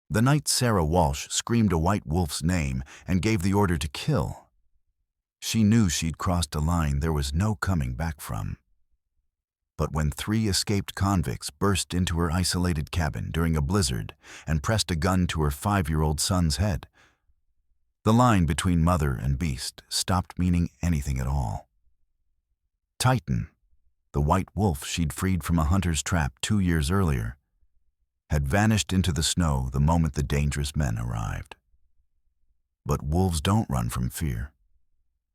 The night Sarah Walsh screamed a white wolf's name and gave the order to kill, she knew she'd crossed a line there was no coming back from. But when 3 escaped convicts burst into her isolated cabin during a blizzard and pressed a gun to her 5-year-old son's head, the line between mother and beast stopped meaning anything at all. Titan, the white wolf she'd freed from a hunter's trap 2 years earlier, had vanished into the snow the moment the dangerous men arrived. But wolves don't run from fear.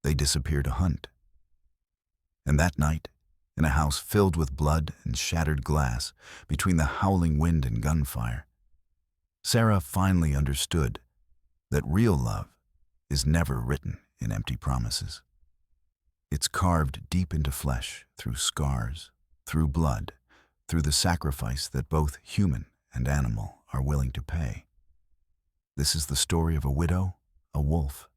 They disappear to hunt. And that night, in a house filled with blood and shattered glass, between the howling wind and gunfire, Sarah finally understood that real love is never written in empty promises. It's carved deep into flesh, through scars, through blood, through the sacrifice that both human and animal are willing to pay. This is the story of a widow, a wolf,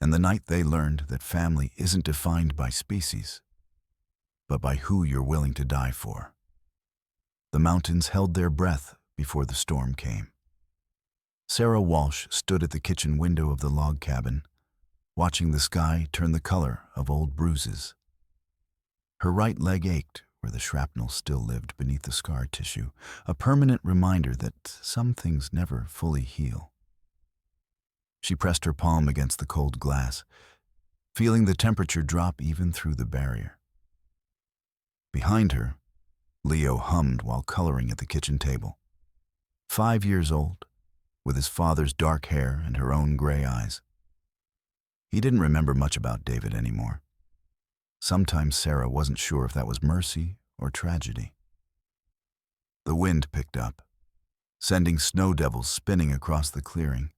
and the night they learned that family isn't defined by species, but by who you're willing to die for. The mountains held their breath before the storm came. Sarah Walsh stood at the kitchen window of the log cabin, watching the sky turn the color of old bruises. Her right leg ached where the shrapnel still lived beneath the scar tissue, a permanent reminder that some things never fully heal. She pressed her palm against the cold glass, feeling the temperature drop even through the barrier. Behind her, Leo hummed while coloring at the kitchen table. 5 years old, with his father's dark hair and her own gray eyes. He didn't remember much about David anymore. Sometimes Sarah wasn't sure if that was mercy or tragedy. The wind picked up, sending snow devils spinning across the clearing.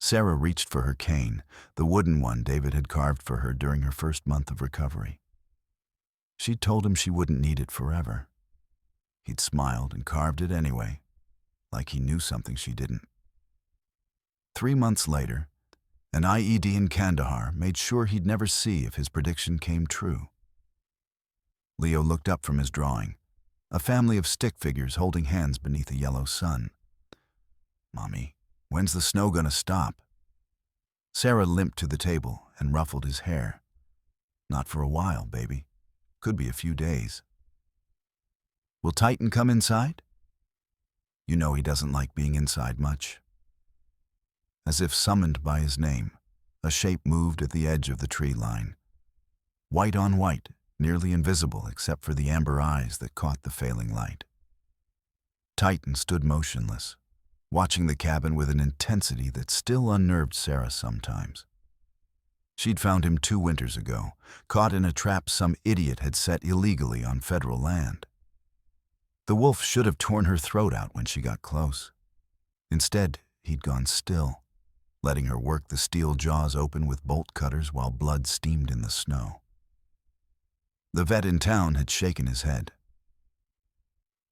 Sarah reached for her cane, the wooden one David had carved for her during her first month of recovery. She'd told him she wouldn't need it forever. He'd smiled and carved it anyway, like he knew something she didn't. 3 months later, an IED in Kandahar made sure he'd never see if his prediction came true. Leo looked up from his drawing, a family of stick figures holding hands beneath a yellow sun. "Mommy, when's the snow gonna stop?" Sarah limped to the table and ruffled his hair. "Not for a while, baby. Could be a few days." "Will Titan come inside?" "You know he doesn't like being inside much." As if summoned by his name, a shape moved at the edge of the tree line. White on white, nearly invisible except for the amber eyes that caught the failing light. Titan stood motionless, watching the cabin with an intensity that still unnerved Sarah sometimes. She'd found him 2 winters ago, caught in a trap some idiot had set illegally on federal land. The wolf should have torn her throat out when she got close. Instead, he'd gone still, letting her work the steel jaws open with bolt cutters while blood steamed in the snow. The vet in town had shaken his head.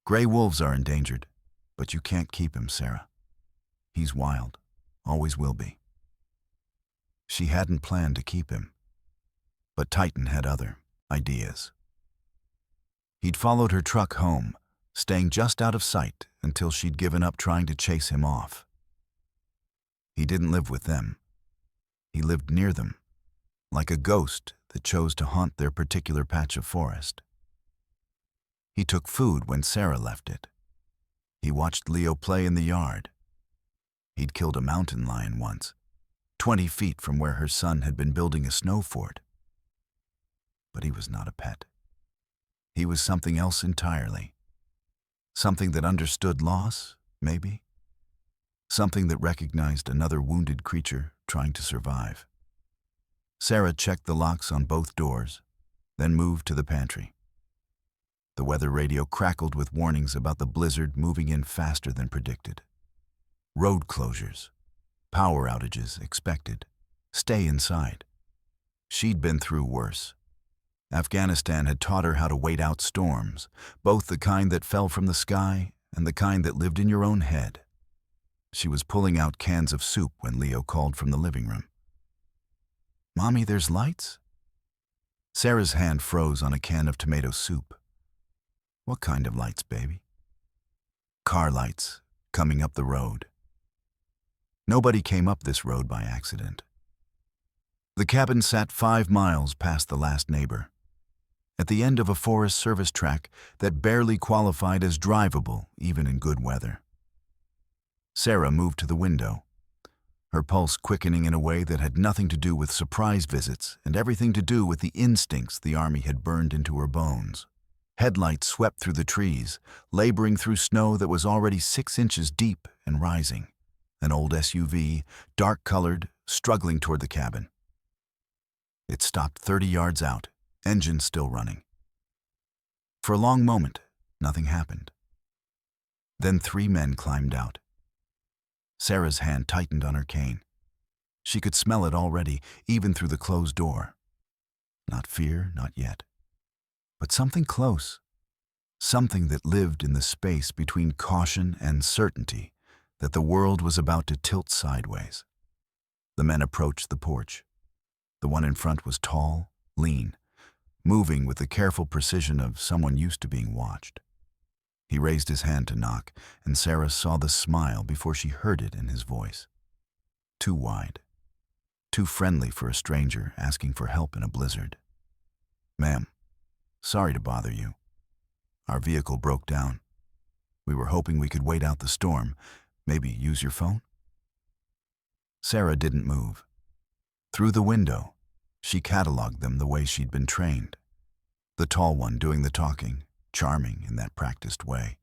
"Gray wolves are endangered, but you can't keep him, Sarah. He's wild, always will be." She hadn't planned to keep him, but Titan had other ideas. He'd followed her truck home, staying just out of sight until she'd given up trying to chase him off. He didn't live with them. He lived near them, like a ghost that chose to haunt their particular patch of forest. He took food when Sarah left it. He watched Leo play in the yard. He'd killed a mountain lion once, 20 feet from where her son had been building a snow fort. But he was not a pet. He was something else entirely. Something that understood loss, maybe. Something that recognized another wounded creature trying to survive. Sarah checked the locks on both doors, then moved to the pantry. The weather radio crackled with warnings about the blizzard moving in faster than predicted. Road closures, power outages expected. Stay inside. She'd been through worse. Afghanistan had taught her how to wait out storms, both the kind that fell from the sky and the kind that lived in your own head. She was pulling out cans of soup when Leo called from the living room. "Mommy, there's lights?" Sarah's hand froze on a can of tomato soup. "What kind of lights, baby?" "Car lights, coming up the road. Nobody came up this road by accident. The cabin sat 5 miles past the last neighbor, at the end of a Forest Service track that barely qualified as drivable even in good weather. Sarah moved to the window, her pulse quickening in a way that had nothing to do with surprise visits and everything to do with the instincts the Army had burned into her bones. Headlights swept through the trees, laboring through snow that was already 6 inches deep and rising. An old SUV, dark-colored, struggling toward the cabin. It stopped 30 yards out, engine still running. For a long moment, nothing happened. Then 3 men climbed out. Sarah's hand tightened on her cane. She could smell it already, even through the closed door. Not fear, not yet. But something close. Something that lived in the space between caution and certainty that the world was about to tilt sideways. The men approached the porch. The one in front was tall, lean, moving with the careful precision of someone used to being watched. He raised his hand to knock, and Sarah saw the smile before she heard it in his voice. Too wide. Too friendly for a stranger asking for help in a blizzard. "Ma'am, sorry to bother you. Our vehicle broke down. We were hoping we could wait out the storm. Maybe use your phone?" Sarah didn't move. Through the window, she cataloged them the way she'd been trained. The tall one doing the talking, charming in that practiced way.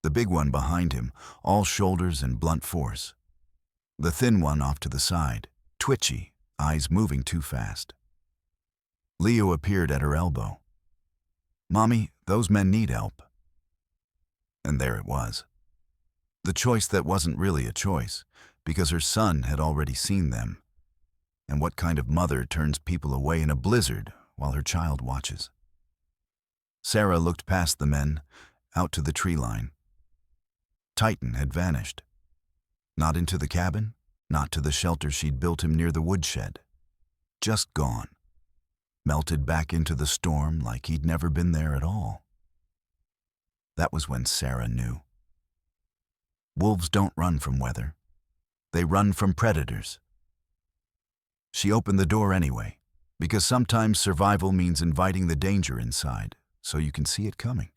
The big one behind him, all shoulders and blunt force. The thin one off to the side, twitchy, eyes moving too fast. Leo appeared at her elbow. "Mommy, those men need help." And there it was. The choice that wasn't really a choice, because her son had already seen them. And what kind of mother turns people away in a blizzard while her child watches? Sarah looked past the men, out to the tree line. Titan had vanished. Not into the cabin, not to the shelter she'd built him near the woodshed. Just gone. Melted back into the storm like he'd never been there at all. That was when Sarah knew. Wolves don't run from weather. They run from predators. She opened the door anyway, because sometimes survival means inviting the danger inside, so you can see it coming.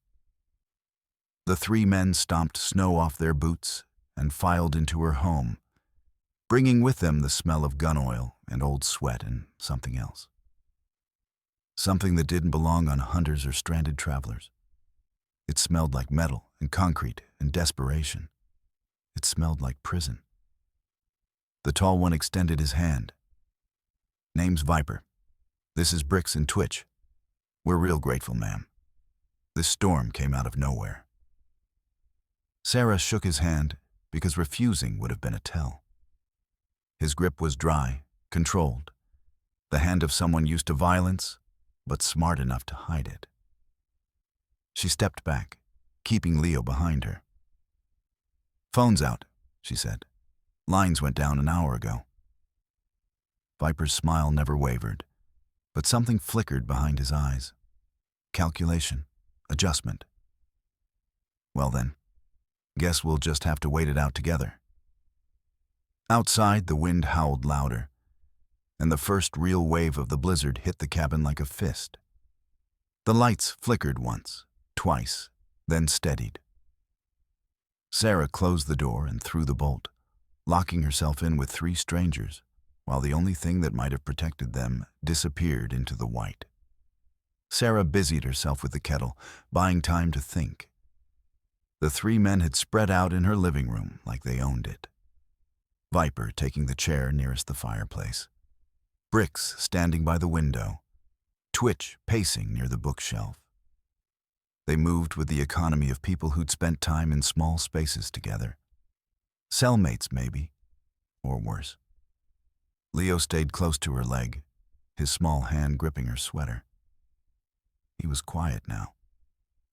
The 3 men stomped snow off their boots and filed into her home, bringing with them the smell of gun oil and old sweat and something else. Something that didn't belong on hunters or stranded travelers. It smelled like metal and concrete and desperation. It smelled like prison. The tall one extended his hand. "Name's Viper. This is Bricks and Twitch. We're real grateful, ma'am. This storm came out of nowhere." Sarah shook his hand because refusing would have been a tell. His grip was dry, controlled, the hand of someone used to violence, but smart enough to hide it. She stepped back, keeping Leo behind her. "Phone's out," she said. "Lines went down an hour ago." Viper's smile never wavered, but something flickered behind his eyes. Calculation, adjustment. "Well then, guess we'll just have to wait it out together." Outside, the wind howled louder, and the first real wave of the blizzard hit the cabin like a fist. The lights flickered once, twice, then steadied. Sarah closed the door and threw the bolt, locking herself in with 3 strangers, while the only thing that might have protected them disappeared into the white. Sarah busied herself with the kettle, buying time to think. The 3 men had spread out in her living room like they owned it. Viper taking the chair nearest the fireplace. Bricks standing by the window. Twitch pacing near the bookshelf. They moved with the economy of people who'd spent time in small spaces together. Cellmates, maybe, or worse. Leo stayed close to her leg, his small hand gripping her sweater. He was quiet now,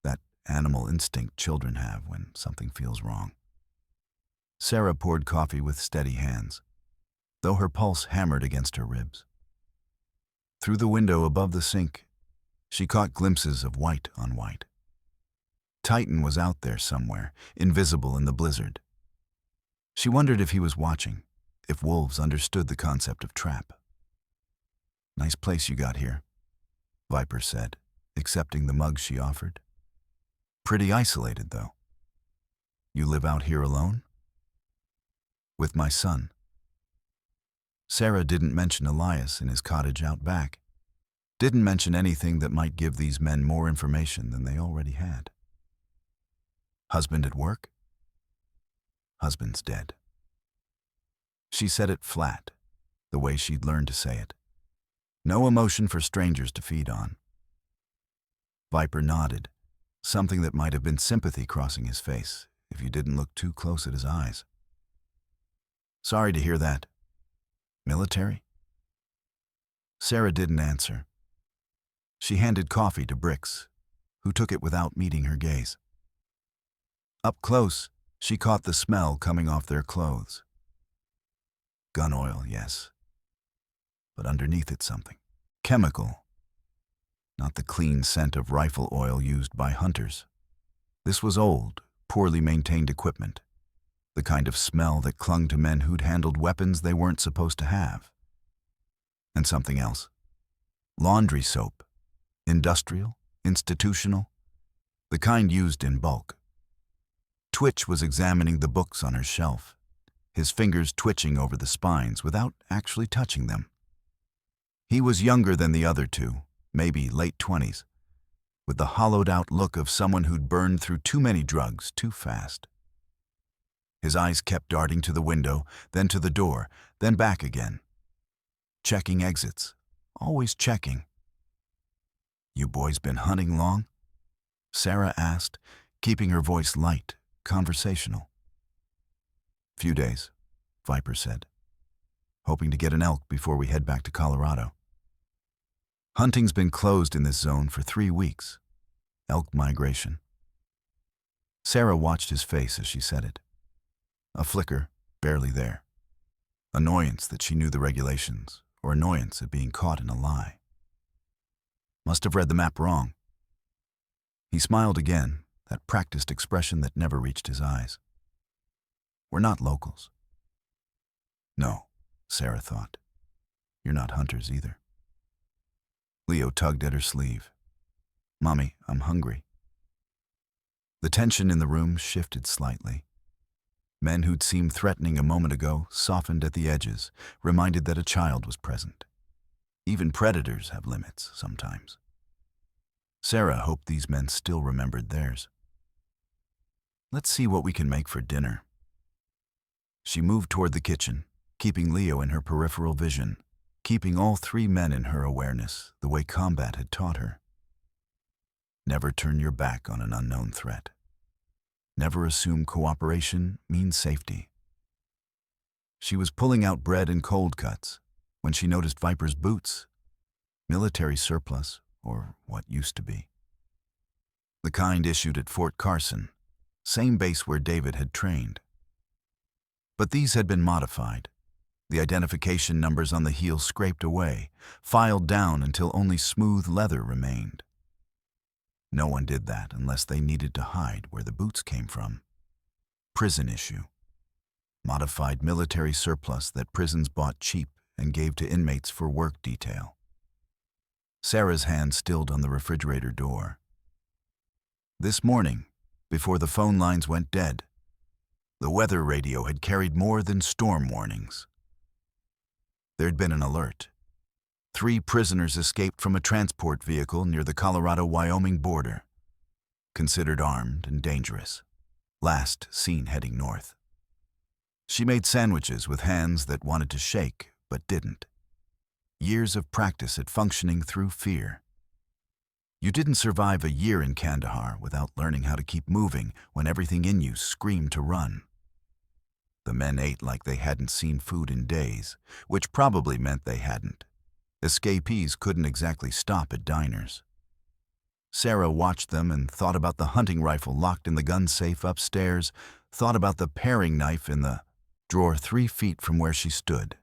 that animal instinct children have when something feels wrong. Sarah poured coffee with steady hands, though her pulse hammered against her ribs. Through the window above the sink, she caught glimpses of white on white. Titan was out there somewhere, invisible in the blizzard. She wondered if he was watching, if wolves understood the concept of trap. "Nice place you got here," Viper said, accepting the mug she offered. "Pretty isolated, though. You live out here alone?" "With my son." Sarah didn't mention Elias in his cottage out back. Didn't mention anything that might give these men more information than they already had. "Husband at work?" "Husband's dead." She said it flat, the way she'd learned to say it. No emotion for strangers to feed on. Viper nodded, something that might have been sympathy crossing his face if you didn't look too close at his eyes. "Sorry to hear that. Military?" Sarah didn't answer. She handed coffee to Bricks, who took it without meeting her gaze. Up close, she caught the smell coming off their clothes. Gun oil, yes. But underneath it something. Chemical. Not the clean scent of rifle oil used by hunters. This was old, poorly maintained equipment. The kind of smell that clung to men who'd handled weapons they weren't supposed to have. And something else. Laundry soap. Industrial, institutional, the kind used in bulk. Twitch was examining the books on her shelf, his fingers twitching over the spines without actually touching them. He was younger than the other two, maybe late 20s, with the hollowed-out look of someone who'd burned through too many drugs too fast. His eyes kept darting to the window, then to the door, then back again. Checking exits, always checking. "You boys been hunting long?" Sarah asked, keeping her voice light, conversational. "Few days," Viper said. "Hoping to get an elk before we head back to Colorado. Hunting's been closed in this zone for 3 weeks. Elk migration." Sarah watched his face as she said it. A flicker, barely there. Annoyance that she knew the regulations, or annoyance at being caught in a lie. Must have read the map wrong. He smiled again, that practiced expression that never reached his eyes. "We're not locals." "No," Sarah thought. "You're not hunters either." Leo tugged at her sleeve. "Mommy, I'm hungry." The tension in the room shifted slightly. Men who'd seemed threatening a moment ago softened at the edges, reminded that a child was present. Even predators have limits sometimes. Sarah hoped these men still remembered theirs. "Let's see what we can make for dinner." She moved toward the kitchen, keeping Leo in her peripheral vision, keeping all 3 men in her awareness, the way combat had taught her. Never turn your back on an unknown threat. Never assume cooperation means safety. She was pulling out bread and cold cuts when she noticed Viper's boots, military surplus, or what used to be. The kind issued at Fort Carson, same base where David had trained. But these had been modified, the identification numbers on the heel scraped away, filed down until only smooth leather remained. No one did that unless they needed to hide where the boots came from. Prison issue. Modified military surplus that prisons bought cheap and gave to inmates for work detail. Sarah's hand stilled on the refrigerator door. This morning, before the phone lines went dead, the weather radio had carried more than storm warnings. There'd been an alert. 3 prisoners escaped from a transport vehicle near the Colorado-Wyoming border. Considered armed and dangerous. Last seen heading north. She made sandwiches with hands that wanted to shake, but didn't. Years of practice at functioning through fear. You didn't survive a year in Kandahar without learning how to keep moving when everything in you screamed to run. The men ate like they hadn't seen food in days, which probably meant they hadn't. Escapees couldn't exactly stop at diners. Sarah watched them and thought about the hunting rifle locked in the gun safe upstairs, thought about the paring knife in the drawer 3 feet from where she stood,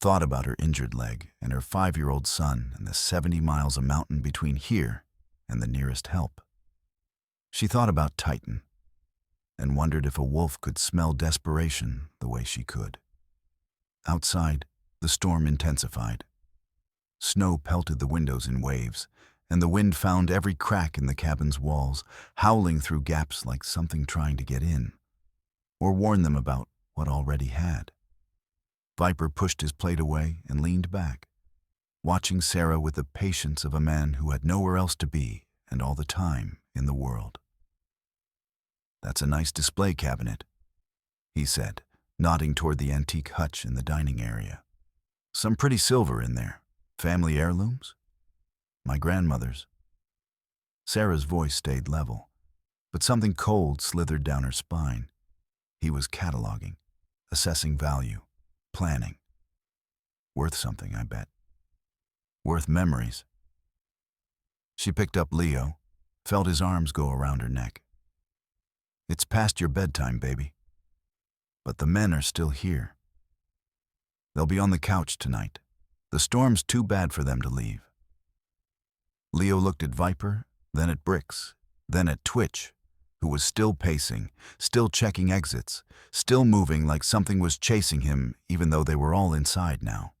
thought about her injured leg and her 5-year-old son and the 70 miles of mountain between here and the nearest help. She thought about Titan and wondered if a wolf could smell desperation the way she could. Outside, the storm intensified. Snow pelted the windows in waves, and the wind found every crack in the cabin's walls, howling through gaps like something trying to get in, or warn them about what already had. Viper pushed his plate away and leaned back, watching Sarah with the patience of a man who had nowhere else to be and all the time in the world. "That's a nice display cabinet," he said, nodding toward the antique hutch in the dining area. "Some pretty silver in there. Family heirlooms?" "My grandmother's." Sarah's voice stayed level, but something cold slithered down her spine. He was cataloging, assessing value, planning. "Worth something, I bet. Worth memories." She picked up Leo, felt his arms go around her neck. "It's past your bedtime, baby. But the men are still here. They'll be on the couch tonight. The storm's too bad for them to leave." Leo looked at Viper, then at Bricks, then at Twitch, who was still pacing, still checking exits, still moving like something was chasing him even though they were all inside now.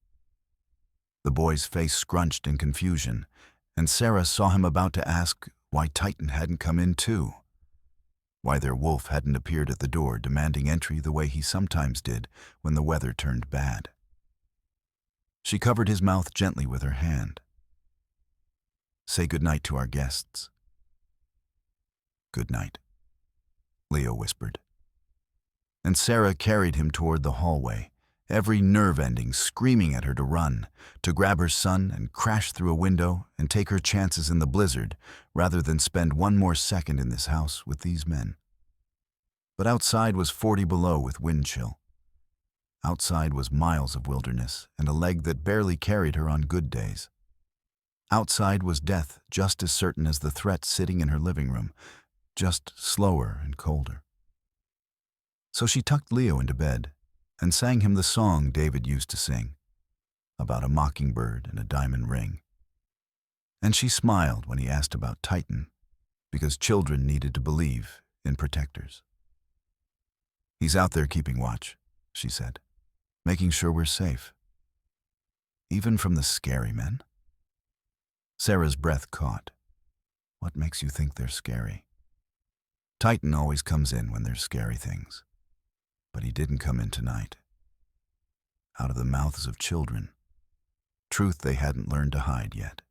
The boy's face scrunched in confusion, and Sarah saw him about to ask why Titan hadn't come in too. Why their wolf hadn't appeared at the door demanding entry the way he sometimes did when the weather turned bad. She covered his mouth gently with her hand. "Say goodnight to our guests." "Good night," Leo whispered. And Sarah carried him toward the hallway, every nerve ending screaming at her to run, to grab her son and crash through a window and take her chances in the blizzard rather than spend one more second in this house with these men. But outside was 40 below with wind chill. Outside was miles of wilderness and a leg that barely carried her on good days. Outside was death just as certain as the threat sitting in her living room, just slower and colder. So she tucked Leo into bed and sang him the song David used to sing, about a mockingbird and a diamond ring. And she smiled when he asked about Titan, because children needed to believe in protectors. "He's out there keeping watch," she said, "making sure we're safe." "Even from the scary men?" Sarah's breath caught. "What makes you think they're scary?" "Titan always comes in when there's scary things. But he didn't come in tonight. Out of the mouths of children. Truth they hadn't learned to hide yet."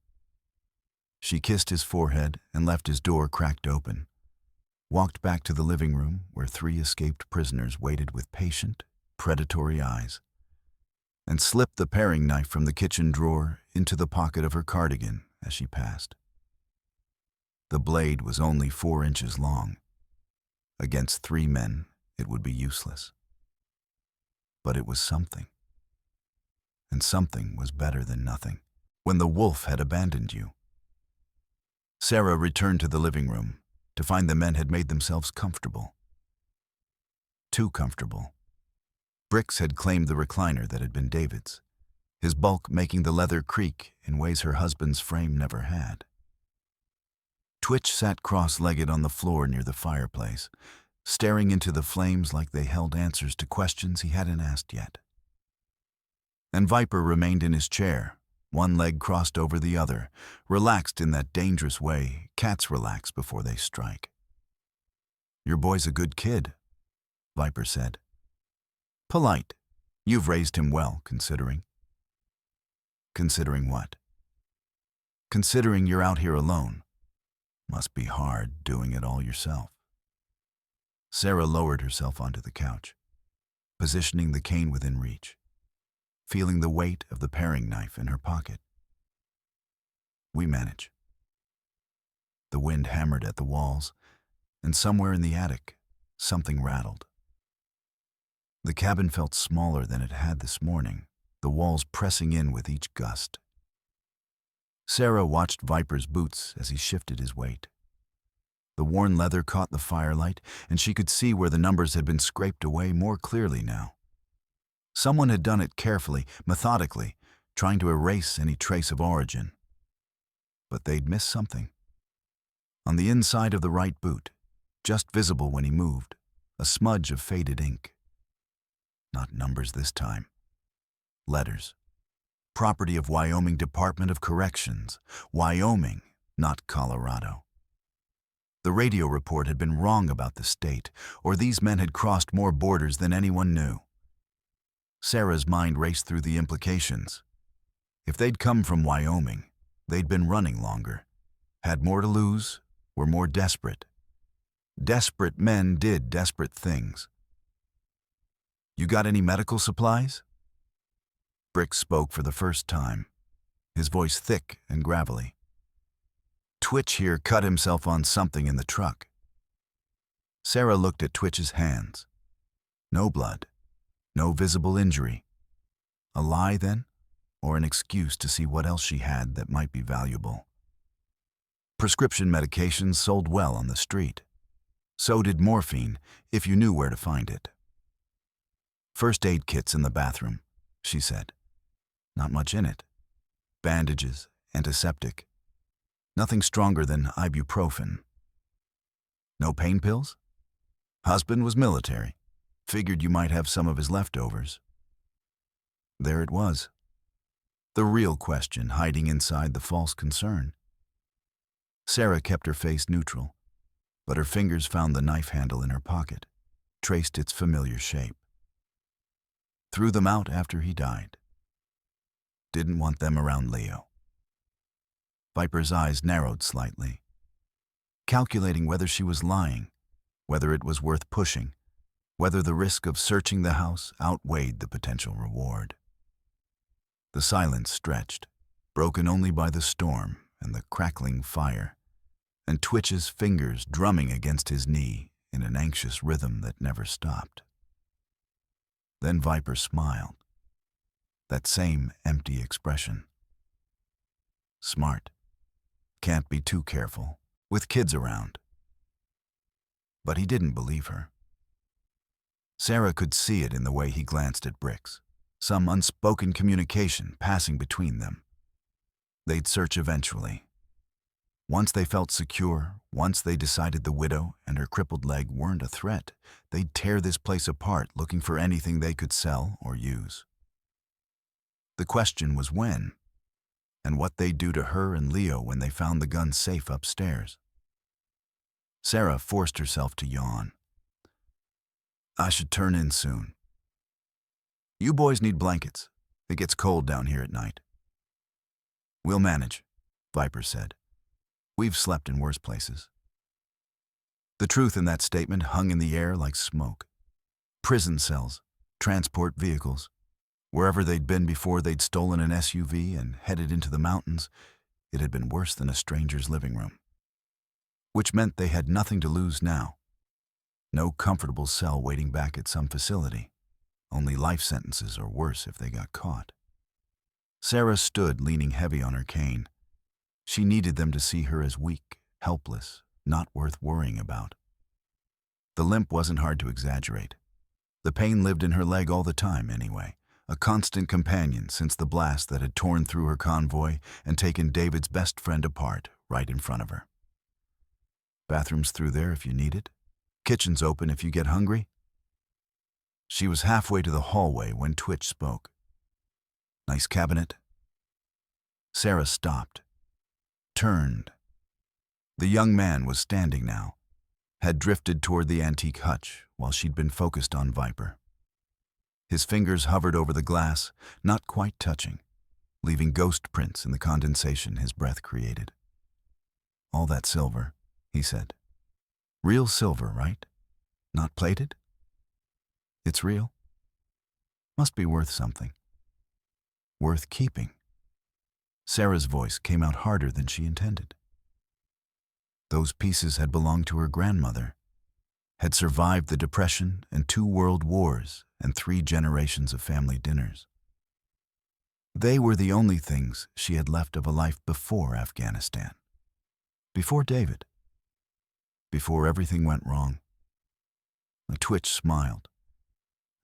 She kissed his forehead and left his door cracked open, walked back to the living room where 3 escaped prisoners waited with patient, predatory eyes, and slipped the paring knife from the kitchen drawer into the pocket of her cardigan as she passed. The blade was only 4 inches long. Against 3 men, it would be useless. But it was something. And something was better than nothing. When the wolf had abandoned you. Sarah returned to the living room to find the men had made themselves comfortable. Too comfortable. Bricks had claimed the recliner that had been David's, his bulk making the leather creak in ways her husband's frame never had. Twitch sat cross-legged on the floor near the fireplace, staring into the flames like they held answers to questions he hadn't asked yet. And Viper remained in his chair, one leg crossed over the other, relaxed in that dangerous way cats relax before they strike. "Your boy's a good kid," Viper said. "Polite. You've raised him well, considering." "Considering what?" "Considering you're out here alone. Must be hard doing it all yourself." Sarah lowered herself onto the couch, positioning the cane within reach, feeling the weight of the paring knife in her pocket. "We manage." The wind hammered at the walls, and somewhere in the attic, something rattled. The cabin felt smaller than it had this morning, the walls pressing in with each gust. Sarah watched Viper's boots as he shifted his weight. The worn leather caught the firelight, and she could see where the numbers had been scraped away more clearly now. Someone had done it carefully, methodically, trying to erase any trace of origin. But they'd missed something. On the inside of the right boot, just visible when he moved, a smudge of faded ink. Not numbers this time. Letters. Property of Wyoming Department of Corrections. Wyoming, not Colorado. The radio report had been wrong about the state, or these men had crossed more borders than anyone knew. Sarah's mind raced through the implications. If they'd come from Wyoming, they'd been running longer, had more to lose, were more desperate. Desperate men did desperate things. "You got any medical supplies?" Brick spoke for the first time, his voice thick and gravelly. "Twitch here cut himself on something in the truck." Sarah looked at Twitch's hands. No blood, no visible injury. A lie, then, or an excuse to see what else she had that might be valuable? Prescription medications sold well on the street. So did morphine, if you knew where to find it. "First aid kits in the bathroom," she said. "Not much in it. Bandages, antiseptic. Nothing stronger than ibuprofen." "No pain pills?" "Husband was military. Figured you might have some of his leftovers." There it was. The real question hiding inside the false concern. Sarah kept her face neutral, but her fingers found the knife handle in her pocket, traced its familiar shape. Threw them out after he died. Didn't want them around Leo. Viper's eyes narrowed slightly, calculating whether she was lying, whether it was worth pushing, whether the risk of searching the house outweighed the potential reward. The silence stretched, broken only by the storm and the crackling fire, and Twitch's fingers drumming against his knee in an anxious rhythm that never stopped. Then Viper smiled, that same empty expression. Smart. Can't be too careful, with kids around. But he didn't believe her. Sarah could see it in the way he glanced at Bricks, some unspoken communication passing between them. They'd search eventually. Once they felt secure, once they decided the widow and her crippled leg weren't a threat, they'd tear this place apart looking for anything they could sell or use. The question was when, and what they'd do to her and Leo when they found the gun safe upstairs. Sarah forced herself to yawn. "I should turn in soon. You boys need blankets. It gets cold down here at night." "We'll manage," Viper said. "We've slept in worse places." The truth in that statement hung in the air like smoke. Prison cells, transport vehicles. Wherever they'd been before they'd stolen an SUV and headed into the mountains, it had been worse than a stranger's living room. Which meant they had nothing to lose now. No comfortable cell waiting back at some facility. Only life sentences or worse if they got caught. Sarah stood leaning heavy on her cane. She needed them to see her as weak, helpless, not worth worrying about. The limp wasn't hard to exaggerate. The pain lived in her leg all the time anyway, a constant companion since the blast that had torn through her convoy and taken David's best friend apart right in front of her. "Bathroom's through there if you need it. Kitchen's open if you get hungry." She was halfway to the hallway when Twitch spoke. "Nice cabinet." Sarah stopped, turned. The young man was standing now, had drifted toward the antique hutch while she'd been focused on Viper. His fingers hovered over the glass, not quite touching, leaving ghost prints in the condensation his breath created. "All that silver," he said. "Real silver, right? Not plated?" "It's real. Must be worth something. Worth keeping." Sarah's voice came out harder than she intended. Those pieces had belonged to her grandmother, had survived the Depression and 2 world wars and 3 generations of family dinners. They were the only things she had left of a life before Afghanistan, before David, before everything went wrong. The Twitch smiled,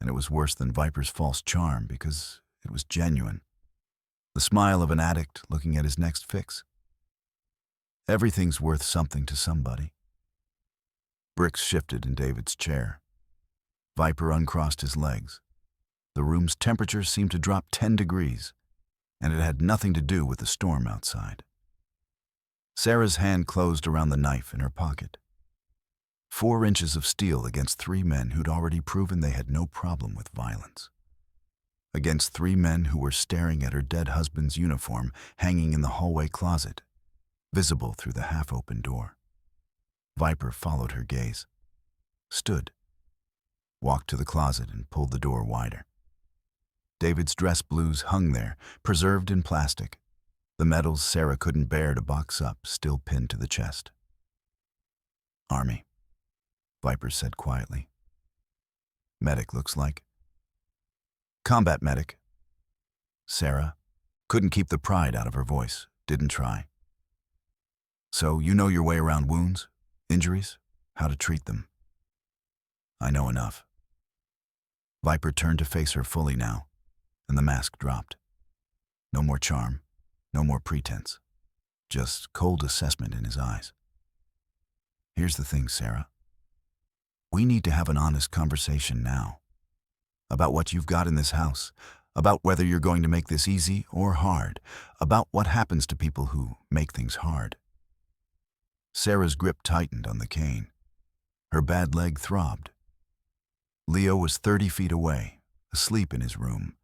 and it was worse than Viper's false charm because it was genuine. The smile of an addict looking at his next fix. Everything's worth something to somebody. Bricks shifted in David's chair. Viper uncrossed his legs. The room's temperature seemed to drop 10 degrees, and it had nothing to do with the storm outside. Sarah's hand closed around the knife in her pocket. 4 inches of steel against 3 men who'd already proven they had no problem with violence. Against 3 men who were staring at her dead husband's uniform hanging in the hallway closet, visible through the half-open door. Viper followed her gaze, stood, walked to the closet and pulled the door wider. David's dress blues hung there, preserved in plastic, the medals Sarah couldn't bear to box up still pinned to the chest. Army, Viper said quietly. Medic, looks like. Combat medic. Sarah couldn't keep the pride out of her voice, didn't try. So you know your way around wounds, injuries, how to treat them. I know enough. Viper turned to face her fully now, and the mask dropped. No more charm, no more pretense, just cold assessment in his eyes. Here's the thing, Sarah. We need to have an honest conversation now. About what you've got in this house, about whether you're going to make this easy or hard, about what happens to people who make things hard. Sarah's grip tightened on the cane. Her bad leg throbbed. Leo was 30 feet away, asleep in his room,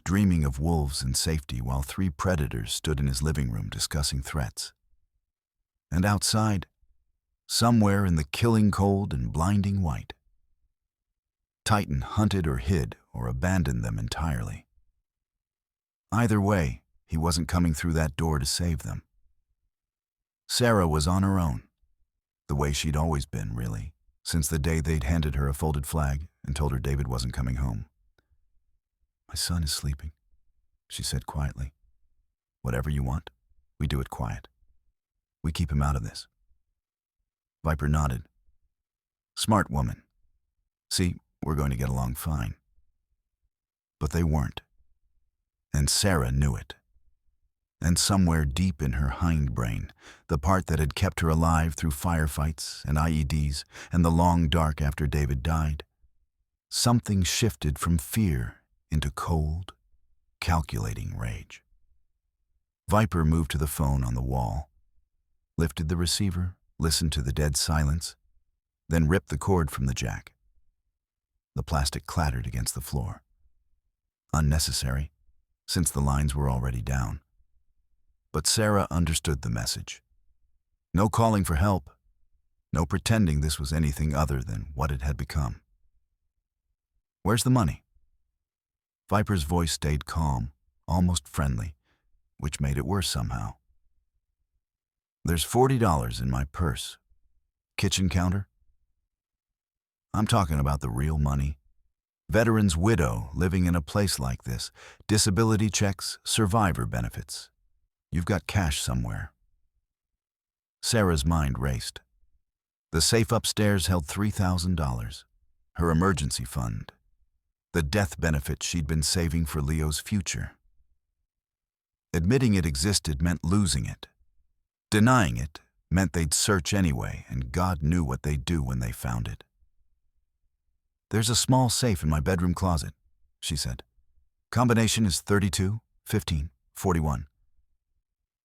dreaming of wolves and safety while 3 predators stood in his living room discussing threats. And outside, somewhere in the killing cold and blinding white, Titan hunted or hid or abandoned them entirely. Either way, he wasn't coming through that door to save them. Sarah was on her own, the way she'd always been, really, since the day they'd handed her a folded flag and told her David wasn't coming home. My son is sleeping, she said quietly. Whatever you want, we do it quiet. We keep him out of this. Viper nodded. Smart woman. See, we're going to get along fine. But they weren't. And Sarah knew it. And somewhere deep in her hindbrain, the part that had kept her alive through firefights and IEDs and the long dark after David died, something shifted from fear into cold, calculating rage. Viper moved to the phone on the wall, lifted the receiver, listened to the dead silence, then ripped the cord from the jack. The plastic clattered against the floor. Unnecessary, since the lines were already down. But Sarah understood the message. No calling for help, no pretending this was anything other than what it had become. Where's the money? Viper's voice stayed calm, almost friendly, which made it worse somehow. There's $40 in my purse. Kitchen counter? I'm talking about the real money. Veteran's widow living in a place like this, disability checks, survivor benefits. You've got cash somewhere. Sarah's mind raced. The safe upstairs held $3,000, her emergency fund, the death benefit she'd been saving for Leo's future. Admitting it existed meant losing it. Denying it meant they'd search anyway, and God knew what they'd do when they found it. There's a small safe in my bedroom closet, she said. Combination is 32, 15, 41.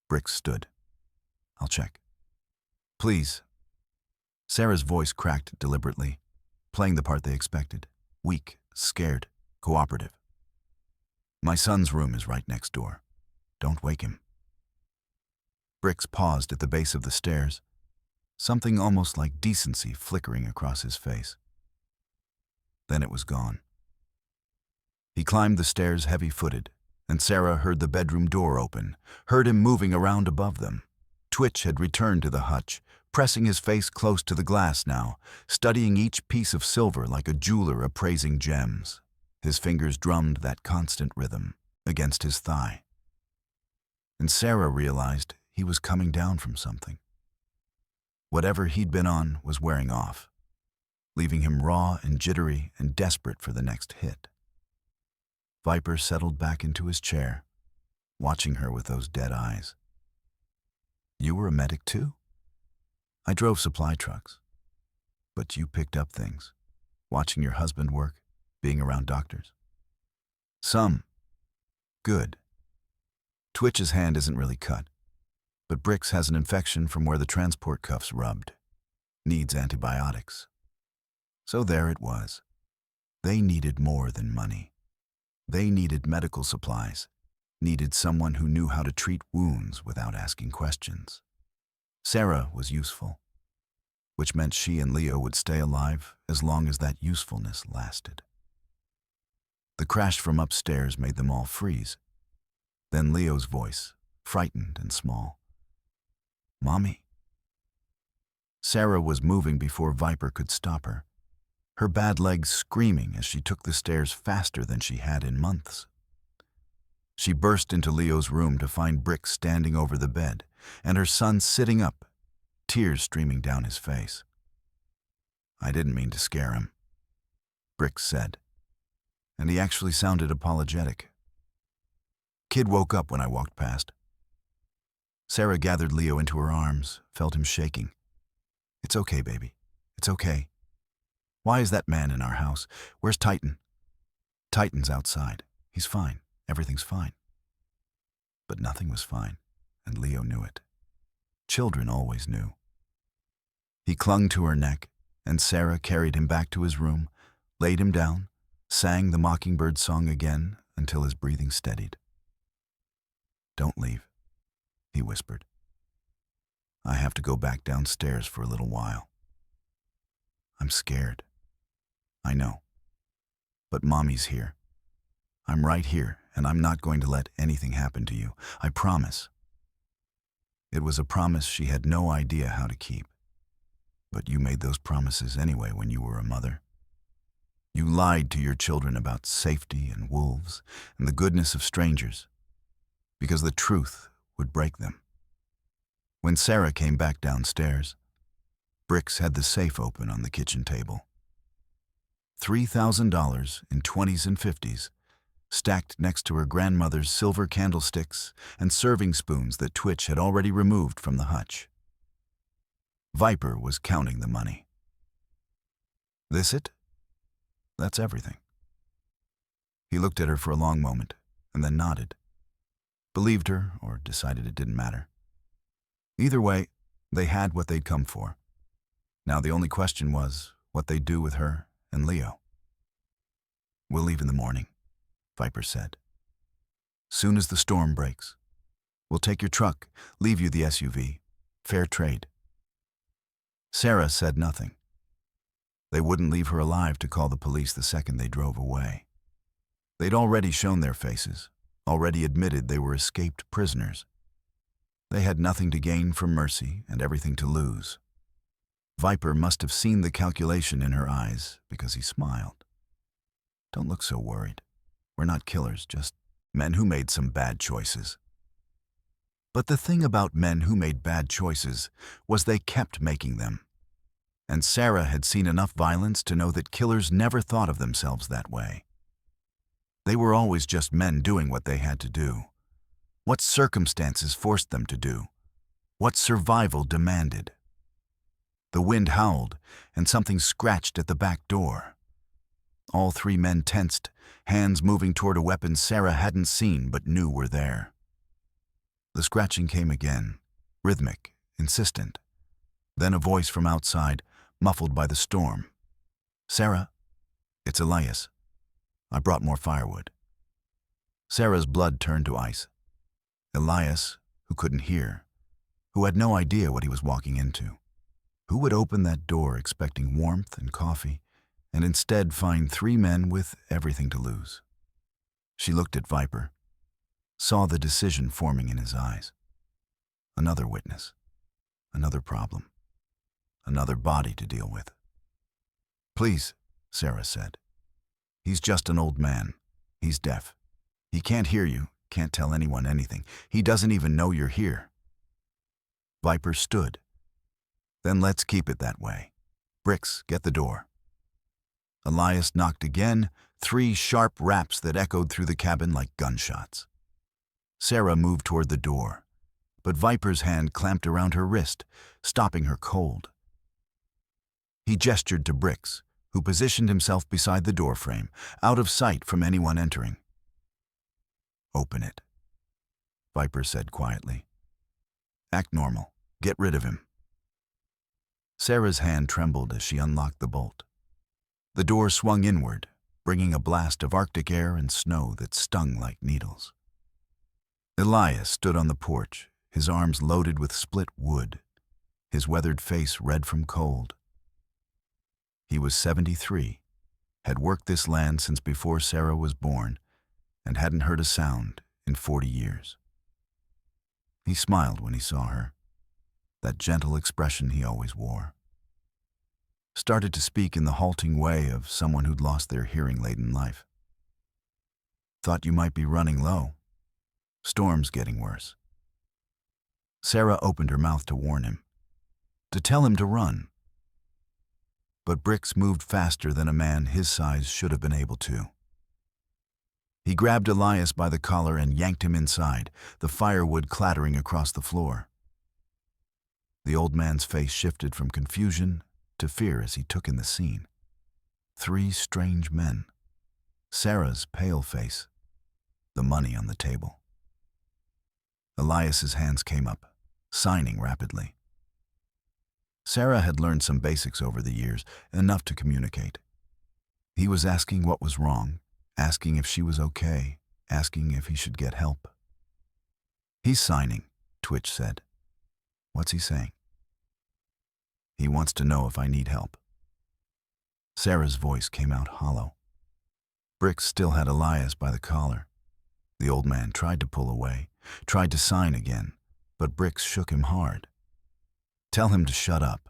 Bricks stood. I'll check. Please. Sarah's voice cracked deliberately, playing the part they expected. Weak, scared, cooperative. My son's room is right next door. Don't wake him. Bricks paused at the base of the stairs, something almost like decency flickering across his face. Then it was gone. He climbed the stairs heavy-footed, and Sarah heard the bedroom door open, heard him moving around above them. Twitch had returned to the hutch, pressing his face close to the glass now, studying each piece of silver like a jeweler appraising gems. His fingers drummed that constant rhythm against his thigh. And Sarah realized he was coming down from something. Whatever he'd been on was wearing off, leaving him raw and jittery and desperate for the next hit. Viper settled back into his chair, watching her with those dead eyes. You were a medic too? I drove supply trucks. But you picked up things. Watching your husband work, being around doctors. Some. Good. Twitch's hand isn't really cut, but Bricks has an infection from where the transport cuffs rubbed. Needs antibiotics. So there it was. They needed more than money. They needed medical supplies, needed someone who knew how to treat wounds without asking questions. Sarah was useful, which meant she and Leo would stay alive as long as that usefulness lasted. The crash from upstairs made them all freeze. Then Leo's voice, frightened and small. "Mommy?" Sarah was moving before Viper could stop her, her bad legs screaming as she took the stairs faster than she had in months. She burst into Leo's room to find Bricks standing over the bed and her son sitting up, tears streaming down his face. "I didn't mean to scare him," Bricks said, and he actually sounded apologetic. "Kid woke up when I walked past." Sarah gathered Leo into her arms, felt him shaking. "It's okay, baby. It's okay. Why is that man in our house? Where's Titan?" "Titan's outside. He's fine. Everything's fine." But nothing was fine, and Leo knew it. Children always knew. He clung to her neck, and Sarah carried him back to his room, laid him down, sang the mockingbird song again until his breathing steadied. "Don't leave," he whispered. "I have to go back downstairs for a little while. I'm scared. I know. But Mommy's here. I'm right here, and I'm not going to let anything happen to you. I promise." It was a promise she had no idea how to keep. But you made those promises anyway when you were a mother. You lied to your children about safety and wolves and the goodness of strangers, because the truth would break them. When Sarah came back downstairs, Bricks had the safe open on the kitchen table. $3,000 in 20s and 50s, stacked next to her grandmother's silver candlesticks and serving spoons that Twitch had already removed from the hutch. Viper was counting the money. "This it? That's everything." He looked at her for a long moment and then nodded. Believed her or decided it didn't matter. Either way, they had what they'd come for. Now the only question was what they'd do with her and Leo. "We'll leave in the morning," Viper said. "Soon as the storm breaks. We'll take your truck, leave you the SUV. Fair trade." Sarah said nothing. They wouldn't leave her alive to call the police the second they drove away. They'd already shown their faces, already admitted they were escaped prisoners. They had nothing to gain from mercy and everything to lose. Viper must have seen the calculation in her eyes because he smiled. "Don't look so worried. We're not killers, just men who made some bad choices." But the thing about men who made bad choices was they kept making them. And Sarah had seen enough violence to know that killers never thought of themselves that way. They were always just men doing what they had to do, what circumstances forced them to do, what survival demanded. The wind howled, and something scratched at the back door. All three men tensed, hands moving toward a weapon Sarah hadn't seen but knew were there. The scratching came again, rhythmic, insistent. Then a voice from outside, muffled by the storm. "Sarah, it's Elias. I brought more firewood." Sarah's blood turned to ice. Elias, who couldn't hear, who had no idea what he was walking into. Who would open that door expecting warmth and coffee, and instead find three men with everything to lose? She looked at Viper, saw the decision forming in his eyes. Another witness, another problem, another body to deal with. "Please," Sarah said. "He's just an old man. He's deaf. He can't hear you, can't tell anyone anything. He doesn't even know you're here." Viper stood. "Then let's keep it that way. Bricks, get the door." Elias knocked again, 3 sharp raps that echoed through the cabin like gunshots. Sarah moved toward the door, but Viper's hand clamped around her wrist, stopping her cold. He gestured to Bricks, who positioned himself beside the doorframe, out of sight from anyone entering. "Open it," Viper said quietly. "Act normal. Get rid of him." Sarah's hand trembled as she unlocked the bolt. The door swung inward, bringing a blast of Arctic air and snow that stung like needles. Elias stood on the porch, his arms loaded with split wood, his weathered face red from cold. He was 73, had worked this land since before Sarah was born, and hadn't heard a sound in 40 years. He smiled when he saw her, that gentle expression he always wore. Started to speak in the halting way of someone who'd lost their hearing late in life. "Thought you might be running low. Storm's getting worse." Sarah opened her mouth to warn him, to tell him to run. But Bricks moved faster than a man his size should have been able to. He grabbed Elias by the collar and yanked him inside, the firewood clattering across the floor. The old man's face shifted from confusion to fear as he took in the scene. 3 strange men. Sarah's pale face, the money on the table. Elias's hands came up, signing rapidly. Sarah had learned some basics over the years, enough to communicate. He was asking what was wrong, asking if she was okay, asking if he should get help. "He's signing," Twitch said. "What's he saying?" "He wants to know if I need help." Sarah's voice came out hollow. Bricks still had Elias by the collar. The old man tried to pull away, tried to sign again, but Bricks shook him hard. "Tell him to shut up.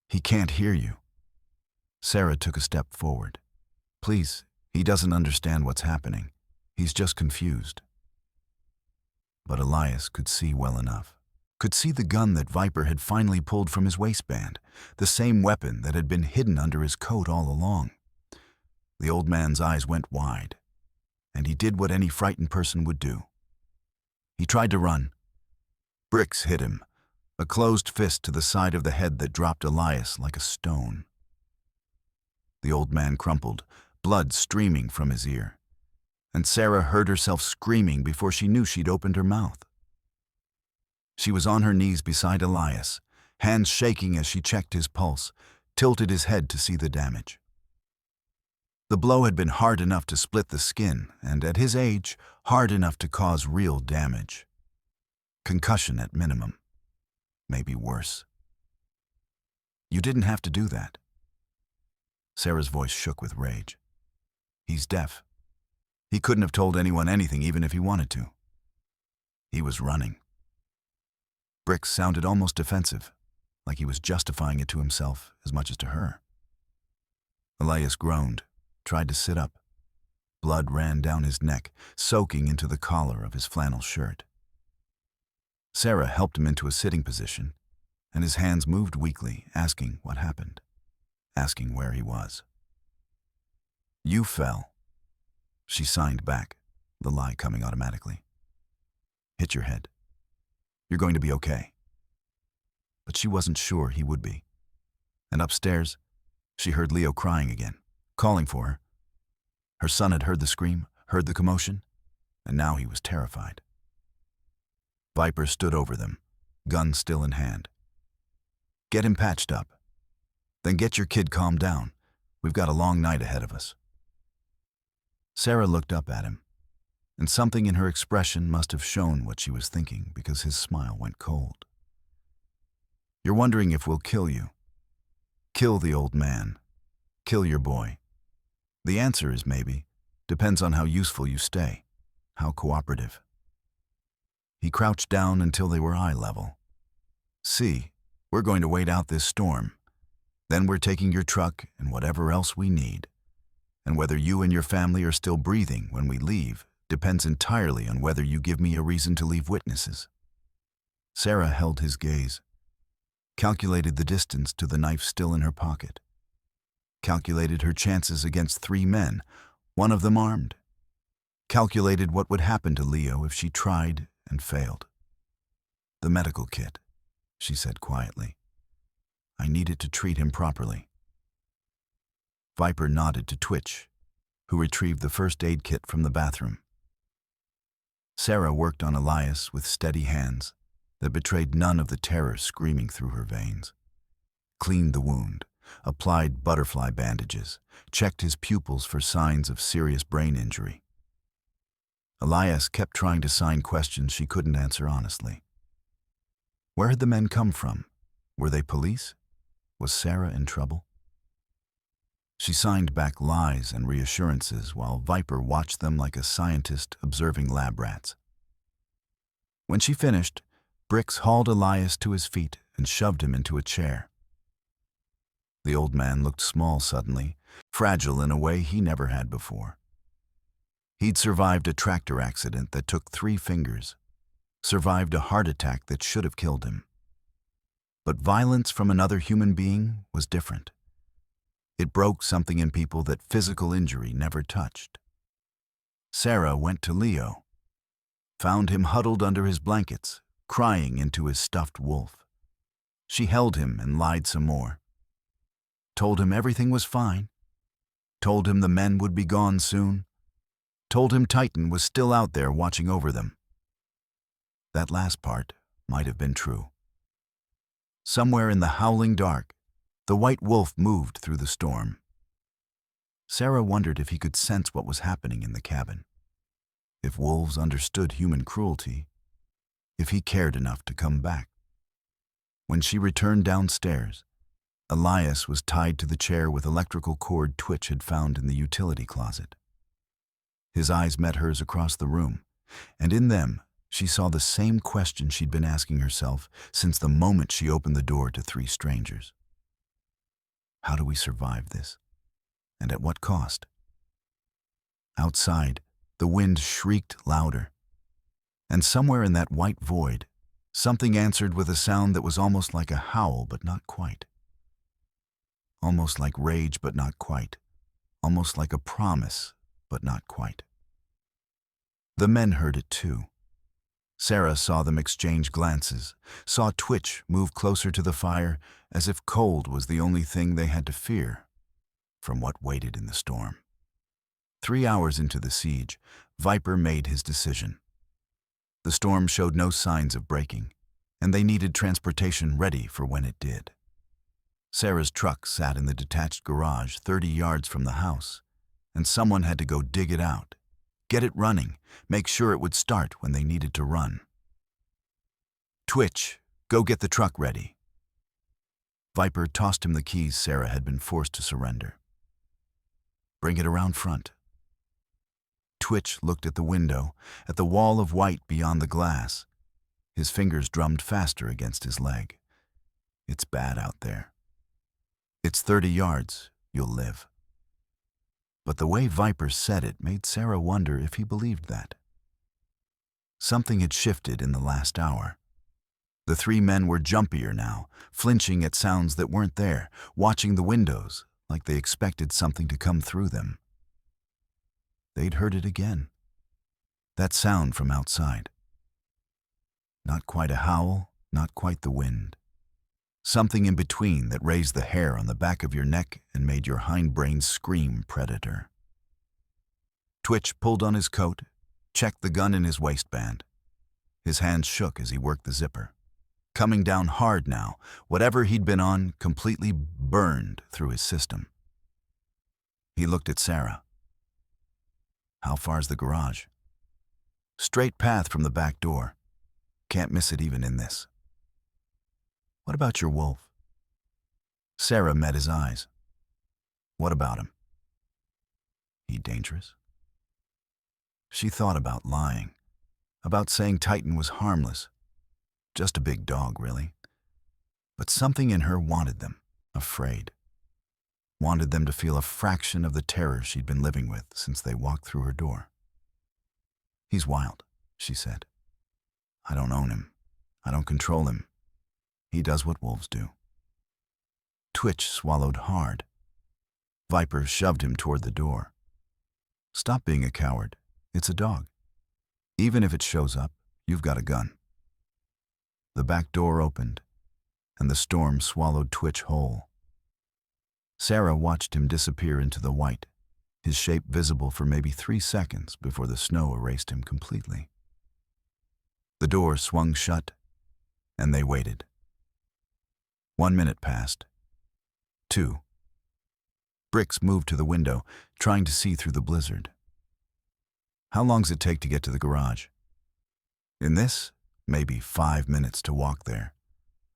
He can't hear you." Sarah took a step forward. "Please, he doesn't understand what's happening. He's just confused." But Elias could see well enough. Could see the gun that Viper had finally pulled from his waistband, the same weapon that had been hidden under his coat all along. The old man's eyes went wide, and he did what any frightened person would do. He tried to run. Bricks hit him, a closed fist to the side of the head that dropped Elias like a stone. The old man crumpled, blood streaming from his ear, and Sarah heard herself screaming before she knew she'd opened her mouth. She was on her knees beside Elias, hands shaking as she checked his pulse, tilted his head to see the damage. The blow had been hard enough to split the skin, and at his age, hard enough to cause real damage. Concussion at minimum. Maybe worse. "You didn't have to do that." Sarah's voice shook with rage. "He's deaf. He couldn't have told anyone anything even if he wanted to. He was running." Bricks sounded almost defensive, like he was justifying it to himself as much as to her. Elias groaned, tried to sit up. Blood ran down his neck, soaking into the collar of his flannel shirt. Sarah helped him into a sitting position, and his hands moved weakly, asking what happened, asking where he was. "You fell." She signed back, the lie coming automatically. "Hit your head. You're going to be okay." But she wasn't sure he would be. And upstairs, she heard Leo crying again, calling for her. Her son had heard the scream, heard the commotion, and now he was terrified. Viper stood over them, gun still in hand. "Get him patched up. Then get your kid calmed down. We've got a long night ahead of us." Sarah looked up at him, and something in her expression must have shown what she was thinking because his smile went cold. "You're wondering if we'll kill you. Kill the old man. Kill your boy. The answer is maybe. Depends on how useful you stay, how cooperative." He crouched down until they were eye level. "See, we're going to wait out this storm. Then we're taking your truck and whatever else we need. And whether you and your family are still breathing when we leave depends entirely on whether you give me a reason to leave witnesses." Sarah held his gaze, calculated the distance to the knife still in her pocket, calculated her chances against 3 men, one of them armed, calculated what would happen to Leo if she tried and failed. "The medical kit," she said quietly. I needed to treat him properly. Viper nodded to Twitch, who retrieved the first aid kit from the bathroom. Sarah worked on Elias with steady hands that betrayed none of the terror screaming through her veins. Cleaned the wound, applied butterfly bandages, checked his pupils for signs of serious brain injury. Elias kept trying to sign questions she couldn't answer honestly. Where had the men come from? Were they police? Was Sarah in trouble? She signed back lies and reassurances while Viper watched them like a scientist observing lab rats. When she finished, Bricks hauled Elias to his feet and shoved him into a chair. The old man looked small suddenly, fragile in a way he never had before. He'd survived a tractor accident that took 3 fingers, survived a heart attack that should have killed him. But violence from another human being was different. It broke something in people that physical injury never touched. Sarah went to Leo, found him huddled under his blankets, crying into his stuffed wolf. She held him and lied some more. Told him everything was fine. Told him the men would be gone soon. Told him Titan was still out there watching over them. That last part might have been true. Somewhere in the howling dark, the white wolf moved through the storm. Sarah wondered if he could sense what was happening in the cabin. If wolves understood human cruelty, if he cared enough to come back. When she returned downstairs, Elias was tied to the chair with electrical cord Twitch had found in the utility closet. His eyes met hers across the room, and in them she saw the same question she'd been asking herself since the moment she opened the door to 3 strangers. How do we survive this? And at what cost? Outside, the wind shrieked louder, and somewhere in that white void, something answered with a sound that was almost like a howl, but not quite. Almost like rage, but not quite. Almost like a promise, but not quite. The men heard it too. Sarah saw them exchange glances, saw Twitch move closer to the fire as if cold was the only thing they had to fear from what waited in the storm. 3 hours into the siege, Viper made his decision. The storm showed no signs of breaking, and they needed transportation ready for when it did. Sarah's truck sat in the detached garage 30 yards from the house, and someone had to go dig it out, get it running, make sure it would start when they needed to run. Twitch, go get the truck ready. Viper tossed him the keys Sarah had been forced to surrender. Bring it around front. Twitch looked at the window, at the wall of white beyond the glass. His fingers drummed faster against his leg. It's bad out there. It's 30 yards, you'll live. But the way Viper said it made Sarah wonder if he believed that. Something had shifted in the last hour. The 3 men were jumpier now, flinching at sounds that weren't there, watching the windows like they expected something to come through them. They'd heard it again. That sound from outside. Not quite a howl, not quite the wind. Something in between that raised the hair on the back of your neck and made your hindbrain scream predator. Twitch pulled on his coat, checked the gun in his waistband. His hands shook as he worked the zipper. Coming down hard now, whatever he'd been on completely burned through his system. He looked at Sarah. How far's the garage? Straight path from the back door. Can't miss it even in this. What about your wolf? Sarah met his eyes. What about him? He dangerous? She thought about lying, about saying Titan was harmless. Just a big dog, really. But something in her wanted them, afraid. Wanted them to feel a fraction of the terror she'd been living with since they walked through her door. He's wild, she said. I don't own him. I don't control him. He does what wolves do. Twitch swallowed hard. Viper shoved him toward the door. Stop being a coward. It's a dog. Even if it shows up, you've got a gun. The back door opened, and the storm swallowed Twitch whole. Sarah watched him disappear into the white, his shape visible for maybe 3 seconds before the snow erased him completely. The door swung shut, and they waited. 1 minute passed. 2. Bricks moved to the window, trying to see through the blizzard. How long's it take to get to the garage? In this, maybe 5 minutes to walk there.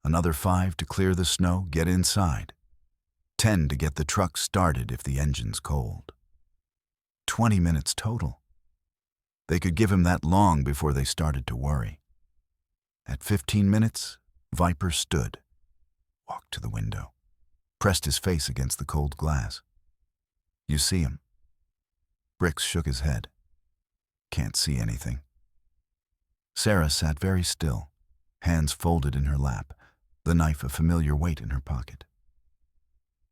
Another 5 to clear the snow, get inside. 10 to get the truck started if the engine's cold. 20 minutes total. They could give him that long before they started to worry. At 15 minutes, Viper stood, walked to the window, pressed his face against the cold glass. You see him? Bricks shook his head. Can't see anything. Sarah sat very still, hands folded in her lap, the knife a familiar weight in her pocket.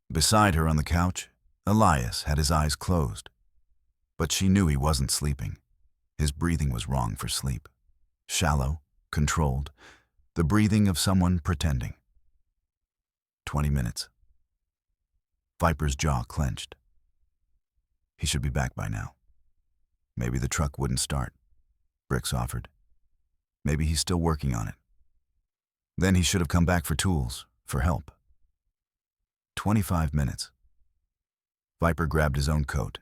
Beside her on the couch, Elias had his eyes closed. But she knew he wasn't sleeping. His breathing was wrong for sleep. Shallow, controlled, the breathing of someone pretending. 20 minutes. Viper's jaw clenched. He should be back by now. Maybe the truck wouldn't start, Bricks offered. Maybe he's still working on it. Then he should have come back for tools, for help. 25 minutes. Viper grabbed his own coat.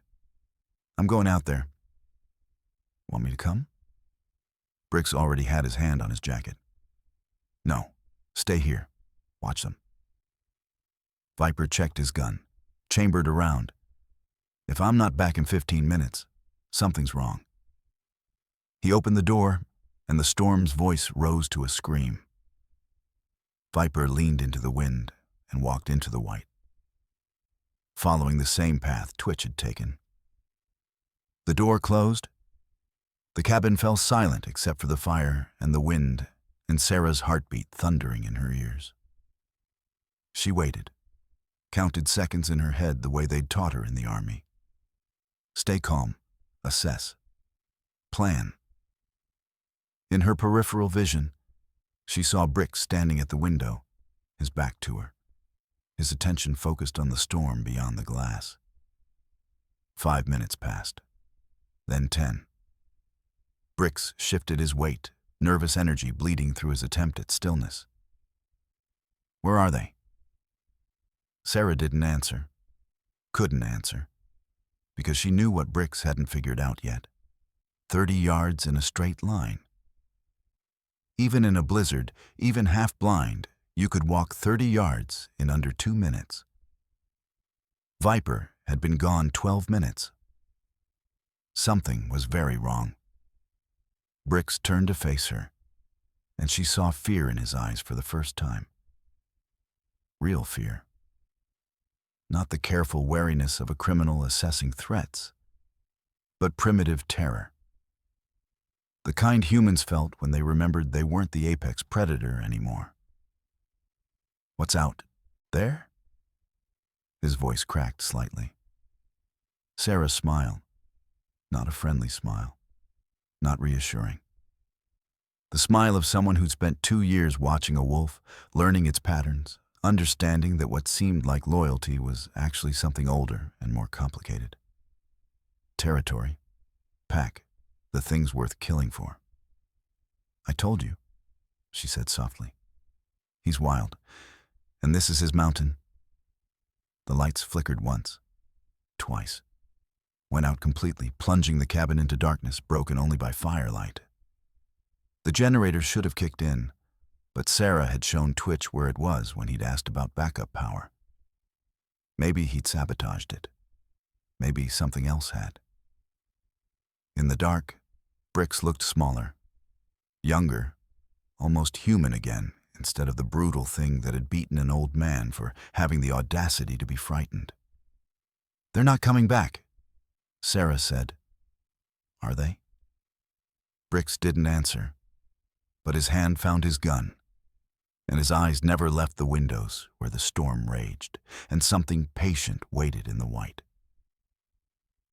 I'm going out there. Want me to come? Bricks already had his hand on his jacket. No, stay here. Watch them. Viper checked his gun, chambered around. If I'm not back in 15 minutes, something's wrong. He opened the door, and the storm's voice rose to a scream. Viper leaned into the wind and walked into the white, following the same path Twitch had taken. The door closed. The cabin fell silent except for the fire and the wind and Sarah's heartbeat thundering in her ears. She waited, counted seconds in her head the way they'd taught her in the army. Stay calm, assess, plan. In her peripheral vision, she saw Bricks standing at the window, his back to her, his attention focused on the storm beyond the glass. 5 minutes passed, then 10. Bricks shifted his weight, nervous energy bleeding through his attempt at stillness. Where are they? Sarah didn't answer, couldn't answer, because she knew what Bricks hadn't figured out yet. 30 yards in a straight line. Even in a blizzard, even half blind, you could walk 30 yards in under 2 minutes. Viper had been gone 12 minutes. Something was very wrong. Bricks turned to face her, and she saw fear in his eyes for the first time. Real fear. Not the careful wariness of a criminal assessing threats, but primitive terror. The kind humans felt when they remembered they weren't the apex predator anymore. What's out there? His voice cracked slightly. Sarah smiled. Not a friendly smile. Not reassuring. The smile of someone who'd spent 2 years watching a wolf, learning its patterns, understanding that what seemed like loyalty was actually something older and more complicated. Territory, pack, the things worth killing for. I told you, she said softly. He's wild, and this is his mountain. The lights flickered once, twice, went out completely, plunging the cabin into darkness broken only by firelight. The generator should have kicked in, but Sarah had shown Twitch where it was when he'd asked about backup power. Maybe he'd sabotaged it. Maybe something else had. In the dark, Bricks looked smaller, younger, almost human again, instead of the brutal thing that had beaten an old man for having the audacity to be frightened. They're not coming back, Sarah said. Are they? Bricks didn't answer, but his hand found his gun, and his eyes never left the windows where the storm raged, and something patient waited in the white.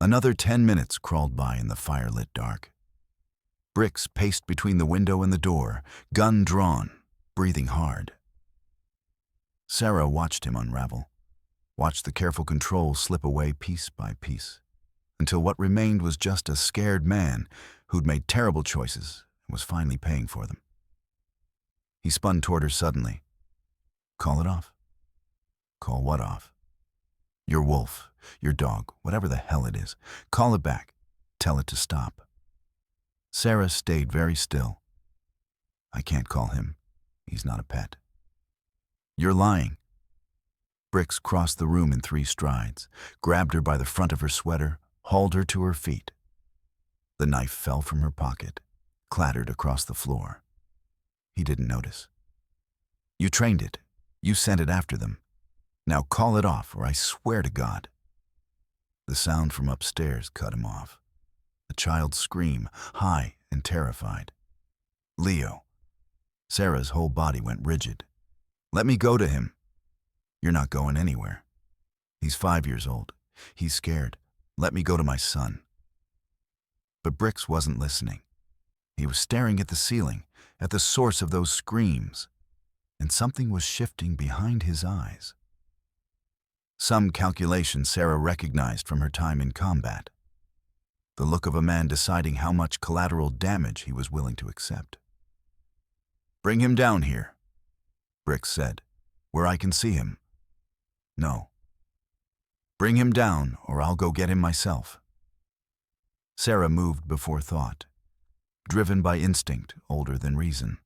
Another 10 minutes crawled by in the firelit dark. Bricks paced between the window and the door, gun drawn, breathing hard. Sarah watched him unravel, watched the careful control slip away piece by piece, until what remained was just a scared man who'd made terrible choices and was finally paying for them. He spun toward her suddenly. Call it off. Call what off? Your wolf, your dog, whatever the hell it is. Call it back. Tell it to stop. Sarah stayed very still. I can't call him. He's not a pet. You're lying. Bricks crossed the room in 3 strides, grabbed her by the front of her sweater, hauled her to her feet. The knife fell from her pocket, clattered across the floor. He didn't notice. You trained it. You sent it after them. Now call it off, or I swear to God. The sound from upstairs cut him off. A child's scream, high and terrified. Leo. Sarah's whole body went rigid. Let me go to him. You're not going anywhere. He's 5 years old. He's scared. Let me go to my son. But Bricks wasn't listening. He was staring at the ceiling, at the source of those screams, and something was shifting behind his eyes. Some calculation Sarah recognized from her time in combat. The look of a man deciding how much collateral damage he was willing to accept. Bring him down here, Bricks said, where I can see him. No. Bring him down, or I'll go get him myself. Sarah moved before thought, driven by instinct older than reason.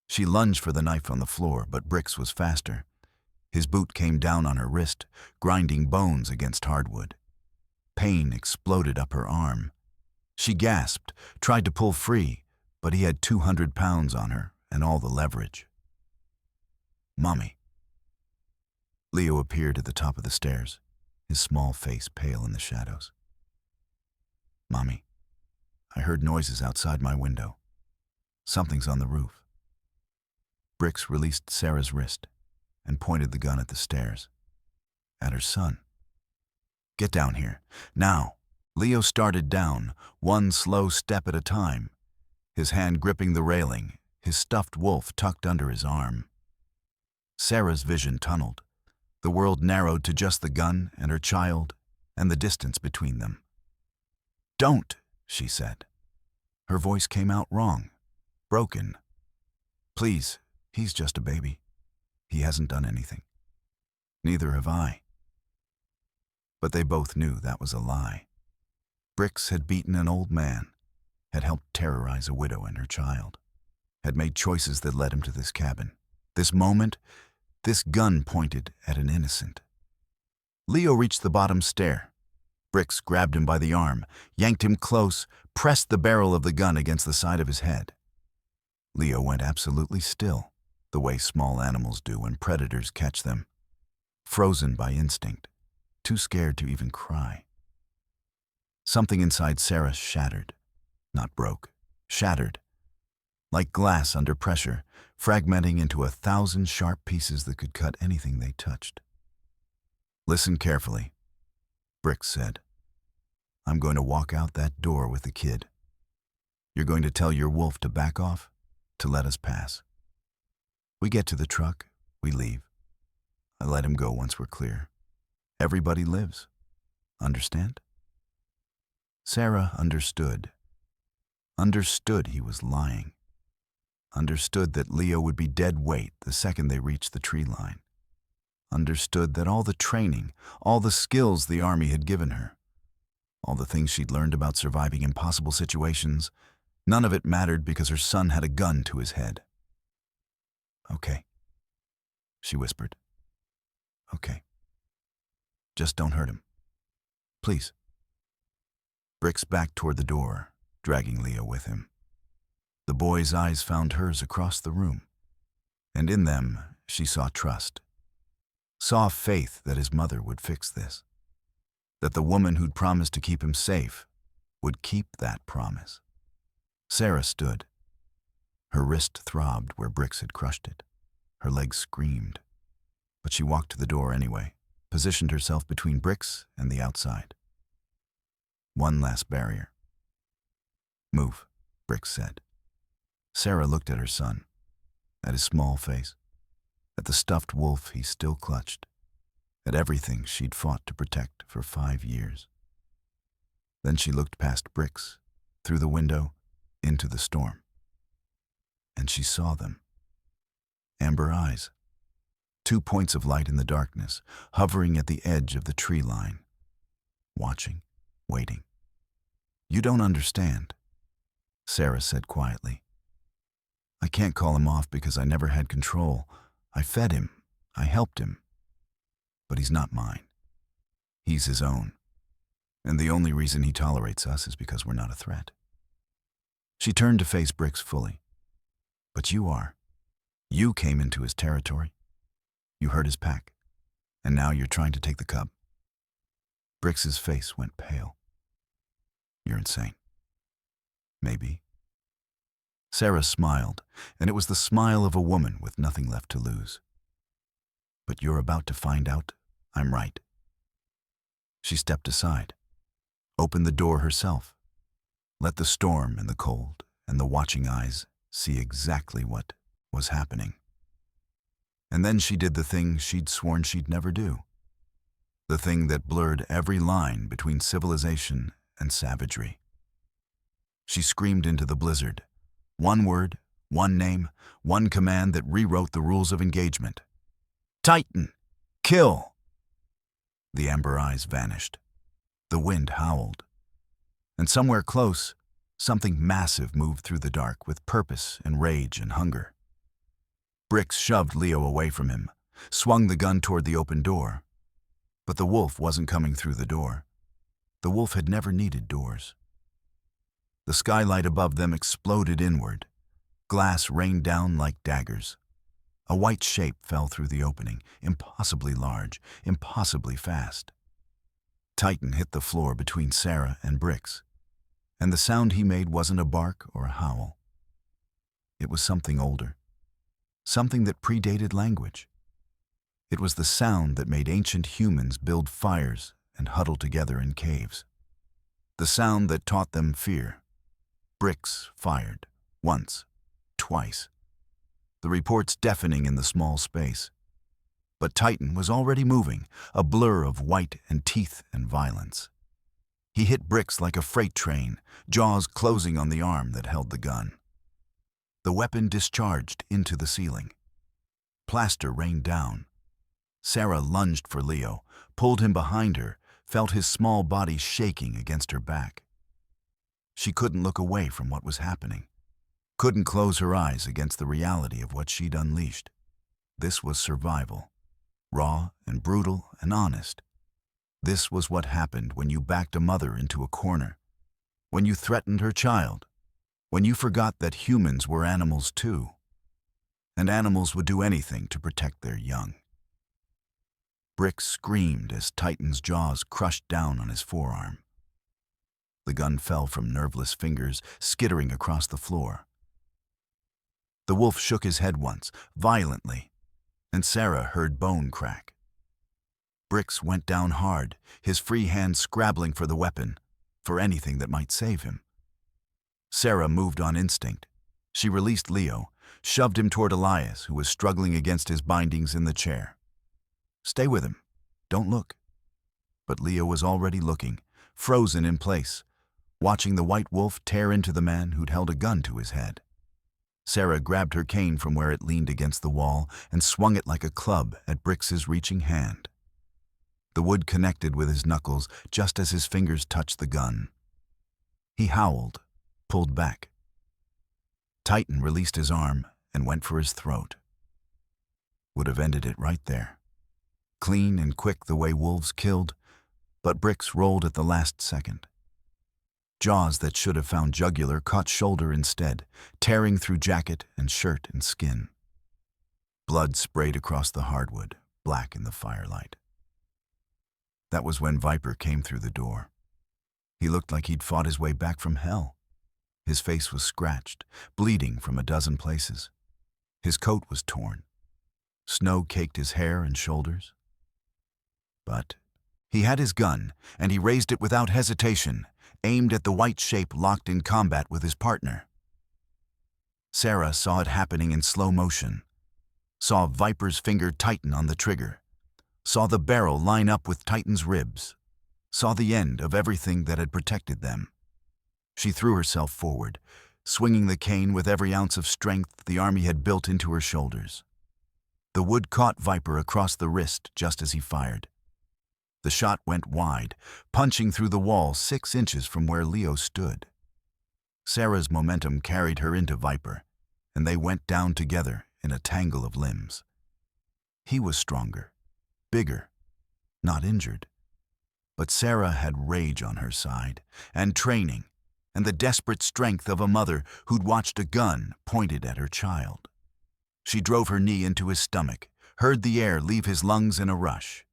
She lunged for the knife on the floor, but Bricks was faster. His boot came down on her wrist, grinding bones against hardwood. Pain exploded up her arm. She gasped, tried to pull free, but he had 200 pounds on her and all the leverage. Mommy. Leo appeared at the top of the stairs, his small face pale in the shadows. Mommy, I heard noises outside my window. Something's on the roof. Bricks released Sarah's wrist and pointed the gun at the stairs, at her son. Get down here, now. Leo started down, one slow step at a time, his hand gripping the railing, his stuffed wolf tucked under his arm. Sarah's vision tunneled. The world narrowed to just the gun and her child and the distance between them. Don't, she said. Her voice came out wrong, broken. Please, he's just a baby. He hasn't done anything. Neither have I. But they both knew that was a lie. Bricks had beaten an old man, had helped terrorize a widow and her child, had made choices that led him to this cabin. This moment, this gun pointed at an innocent. Leo reached the bottom stair. Bricks grabbed him by the arm, yanked him close, pressed the barrel of the gun against the side of his head. Leo went absolutely still, the way small animals do when predators catch them, frozen by instinct, too scared to even cry. Something inside Sarah shattered, not broke, shattered, like glass under pressure, fragmenting into 1,000 sharp pieces that could cut anything they touched. Listen carefully, Bricks said. I'm going to walk out that door with the kid. You're going to tell your wolf to back off, to let us pass. We get to the truck, we leave. I let him go once we're clear. Everybody lives. Understand? Sarah understood. Understood he was lying. Understood that Leo would be dead weight the second they reached the tree line. Understood that all the training, all the skills the Army had given her, all the things she'd learned about surviving impossible situations, none of it mattered because her son had a gun to his head. Okay, she whispered. Okay. Just don't hurt him. Please. Bricks backed toward the door, dragging Leo with him. The boy's eyes found hers across the room, and in them she saw trust, saw faith that his mother would fix this, that the woman who'd promised to keep him safe would keep that promise. Sarah stood. Her wrist throbbed where Bricks had crushed it. Her legs screamed, but she walked to the door anyway, positioned herself between Bricks and the outside. One last barrier. Move, Bricks said. Sarah looked at her son, at his small face, at the stuffed wolf he still clutched, at everything she'd fought to protect for 5 years. Then she looked past Bricks, through the window, into the storm. And she saw them. Amber eyes. 2 points of light in the darkness, hovering at the edge of the tree line. Watching, waiting. "You don't understand," Sarah said quietly. "I can't call him off because I never had control. I fed him. I helped him. But he's not mine. He's his own. And the only reason he tolerates us is because we're not a threat." She turned to face Bricks fully. "But you are. You came into his territory. You hurt his pack. And now you're trying to take the cub." Bricks's face went pale. "You're insane." "Maybe." Sarah smiled, and it was the smile of a woman with nothing left to lose. "But you're about to find out I'm right." She stepped aside, opened the door herself, let the storm and the cold and the watching eyes see exactly what was happening. And then she did the thing she'd sworn she'd never do. The thing that blurred every line between civilization and savagery. She screamed into the blizzard. One word, one name, one command that rewrote the rules of engagement. "Titan! Kill!" The amber eyes vanished. The wind howled. And somewhere close, something massive moved through the dark with purpose and rage and hunger. Bricks shoved Leo away from him, swung the gun toward the open door. But the wolf wasn't coming through the door. The wolf had never needed doors. The skylight above them exploded inward. Glass rained down like daggers. A white shape fell through the opening, impossibly large, impossibly fast. Titan hit the floor between Sarah and Bricks, and the sound he made wasn't a bark or a howl. It was something older, something that predated language. It was the sound that made ancient humans build fires and huddle together in caves. The sound that taught them fear. Bricks fired, once, twice. The reports deafening in the small space. But Titan was already moving, a blur of white and teeth and violence. He hit Bricks like a freight train, jaws closing on the arm that held the gun. The weapon discharged into the ceiling. Plaster rained down. Sarah lunged for Leo, pulled him behind her, felt his small body shaking against her back. She couldn't look away from what was happening, couldn't close her eyes against the reality of what she'd unleashed. This was survival, raw and brutal and honest. This was what happened when you backed a mother into a corner, when you threatened her child, when you forgot that humans were animals too, and animals would do anything to protect their young. Bricks screamed as Titan's jaws crushed down on his forearm. The gun fell from nerveless fingers, skittering across the floor. The wolf shook his head once, violently, and Sarah heard bone crack. Bricks went down hard, his free hand scrabbling for the weapon, for anything that might save him. Sarah moved on instinct. She released Leo, shoved him toward Elias, who was struggling against his bindings in the chair. "Stay with him. Don't look." But Leo was already looking, frozen in place, watching the white wolf tear into the man who'd held a gun to his head. Sarah grabbed her cane from where it leaned against the wall and swung it like a club at Bricks's reaching hand. The wood connected with his knuckles just as his fingers touched the gun. He howled, pulled back. Titan released his arm and went for his throat. Would have ended it right there. Clean and quick the way wolves killed, but Bricks rolled at the last second. Jaws that should have found jugular caught shoulder instead, tearing through jacket and shirt and skin. Blood sprayed across the hardwood, black in the firelight. That was when Viper came through the door. He looked like he'd fought his way back from hell. His face was scratched, bleeding from a dozen places. His coat was torn. Snow caked his hair and shoulders. But he had his gun, and he raised it without hesitation, aimed at the white shape locked in combat with his partner. Sarah saw it happening in slow motion. saw Viper's finger tighten on the trigger, saw the barrel line up with Titan's ribs, saw the end of everything that had protected them. She threw herself forward, swinging the cane with every ounce of strength the army had built into her shoulders. The wood caught Viper across the wrist just as he fired. The shot went wide, punching through the wall 6 inches from where Leo stood. Sarah's momentum carried her into Viper, and they went down together in a tangle of limbs. He was stronger, bigger, not injured. But Sarah had rage on her side, and training, and the desperate strength of a mother who'd watched a gun pointed at her child. She drove her knee into his stomach, heard the air leave his lungs in a rush.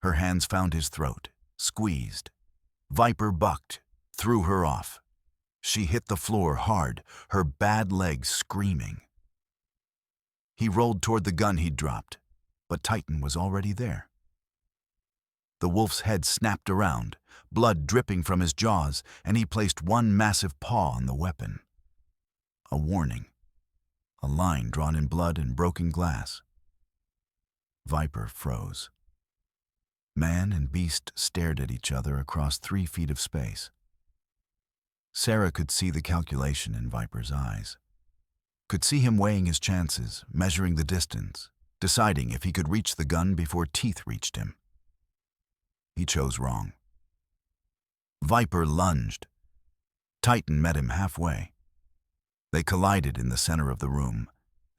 Her hands found his throat, squeezed. Viper bucked, threw her off. She hit the floor hard, her bad legs screaming. He rolled toward the gun he'd dropped, but Titan was already there. The wolf's head snapped around, blood dripping from his jaws, and he placed one massive paw on the weapon. A warning. A line drawn in blood and broken glass. Viper froze. Man and beast stared at each other across 3 feet of space. Sarah could see the calculation in Viper's eyes. Could see him weighing his chances, measuring the distance, deciding if he could reach the gun before teeth reached him. He chose wrong. Viper lunged. Titan met him halfway. They collided in the center of the room,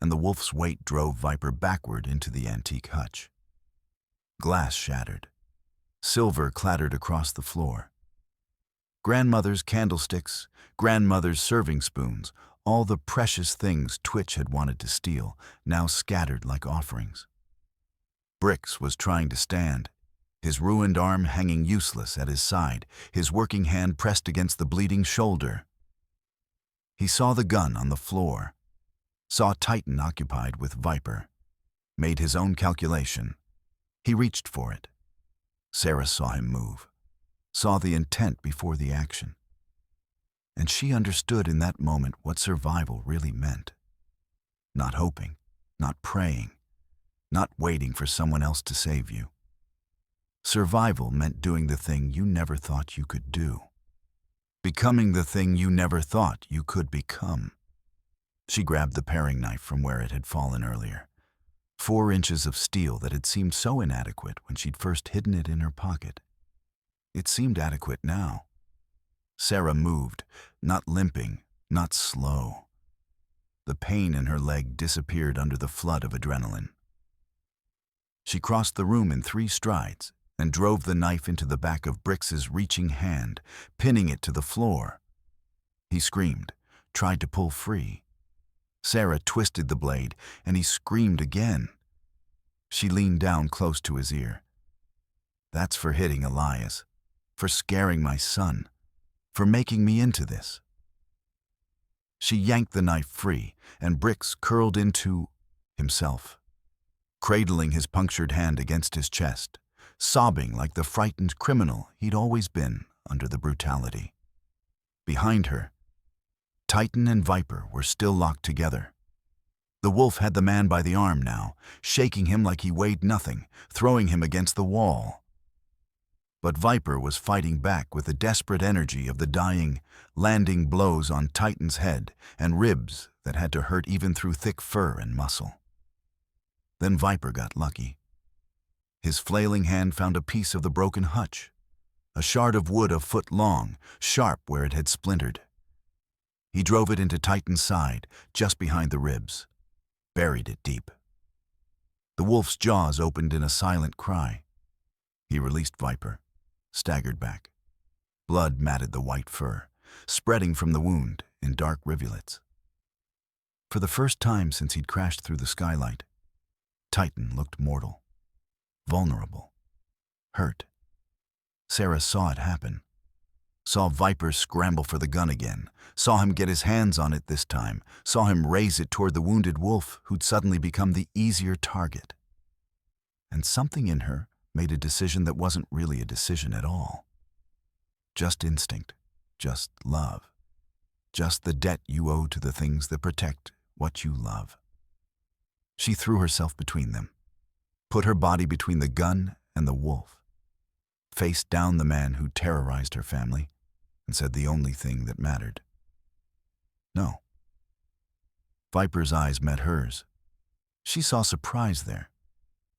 and the wolf's weight drove Viper backward into the antique hutch. Glass shattered. Silver clattered across the floor. Grandmother's candlesticks, grandmother's serving spoons, all the precious things Twitch had wanted to steal, now scattered like offerings. Bricks was trying to stand, his ruined arm hanging useless at his side, his working hand pressed against the bleeding shoulder. He saw the gun on the floor, saw Titan occupied with Viper, made his own calculation. He reached for it. Sarah saw him move, saw the intent before the action. And she understood in that moment what survival really meant. Not hoping, not praying, not waiting for someone else to save you. Survival meant doing the thing you never thought you could do. Becoming the thing you never thought you could become. She grabbed the paring knife from where it had fallen earlier. 4 inches of steel that had seemed so inadequate when she'd first hidden it in her pocket. It seemed adequate now. Sarah moved, not limping, not slow. The pain in her leg disappeared under the flood of adrenaline. She crossed the room in 3 strides and drove the knife into the back of Brix's reaching hand, pinning it to the floor. He screamed, tried to pull free. Sarah twisted the blade, and he screamed again. She leaned down close to his ear. "That's for hitting Elias, for scaring my son, for making me into this." She yanked the knife free, and Brix curled into himself, cradling his punctured hand against his chest, sobbing like the frightened criminal he'd always been under the brutality. Behind her, Titan and Viper were still locked together. The wolf had the man by the arm now, shaking him like he weighed nothing, throwing him against the wall. But Viper was fighting back with the desperate energy of the dying, landing blows on Titan's head and ribs that had to hurt even through thick fur and muscle. Then Viper got lucky. His flailing hand found a piece of the broken hutch, a shard of wood a foot long, sharp where it had splintered. He drove it into Titan's side, just behind the ribs, buried it deep. The wolf's jaws opened in a silent cry. He released Viper, staggered back. Blood matted the white fur, spreading from the wound in dark rivulets. For the first time since he'd crashed through the skylight, Titan looked mortal, vulnerable, hurt. Sarah saw it happen. Saw Viper scramble for the gun again, saw him get his hands on it this time, saw him raise it toward the wounded wolf who'd suddenly become the easier target. And something in her made a decision that wasn't really a decision at all. Just instinct, just love, just the debt you owe to the things that protect what you love. She threw herself between them, put her body between the gun and the wolf, faced down the man who terrorized her family, and said the only thing that mattered. No. Viper's eyes met hers. She saw surprise there,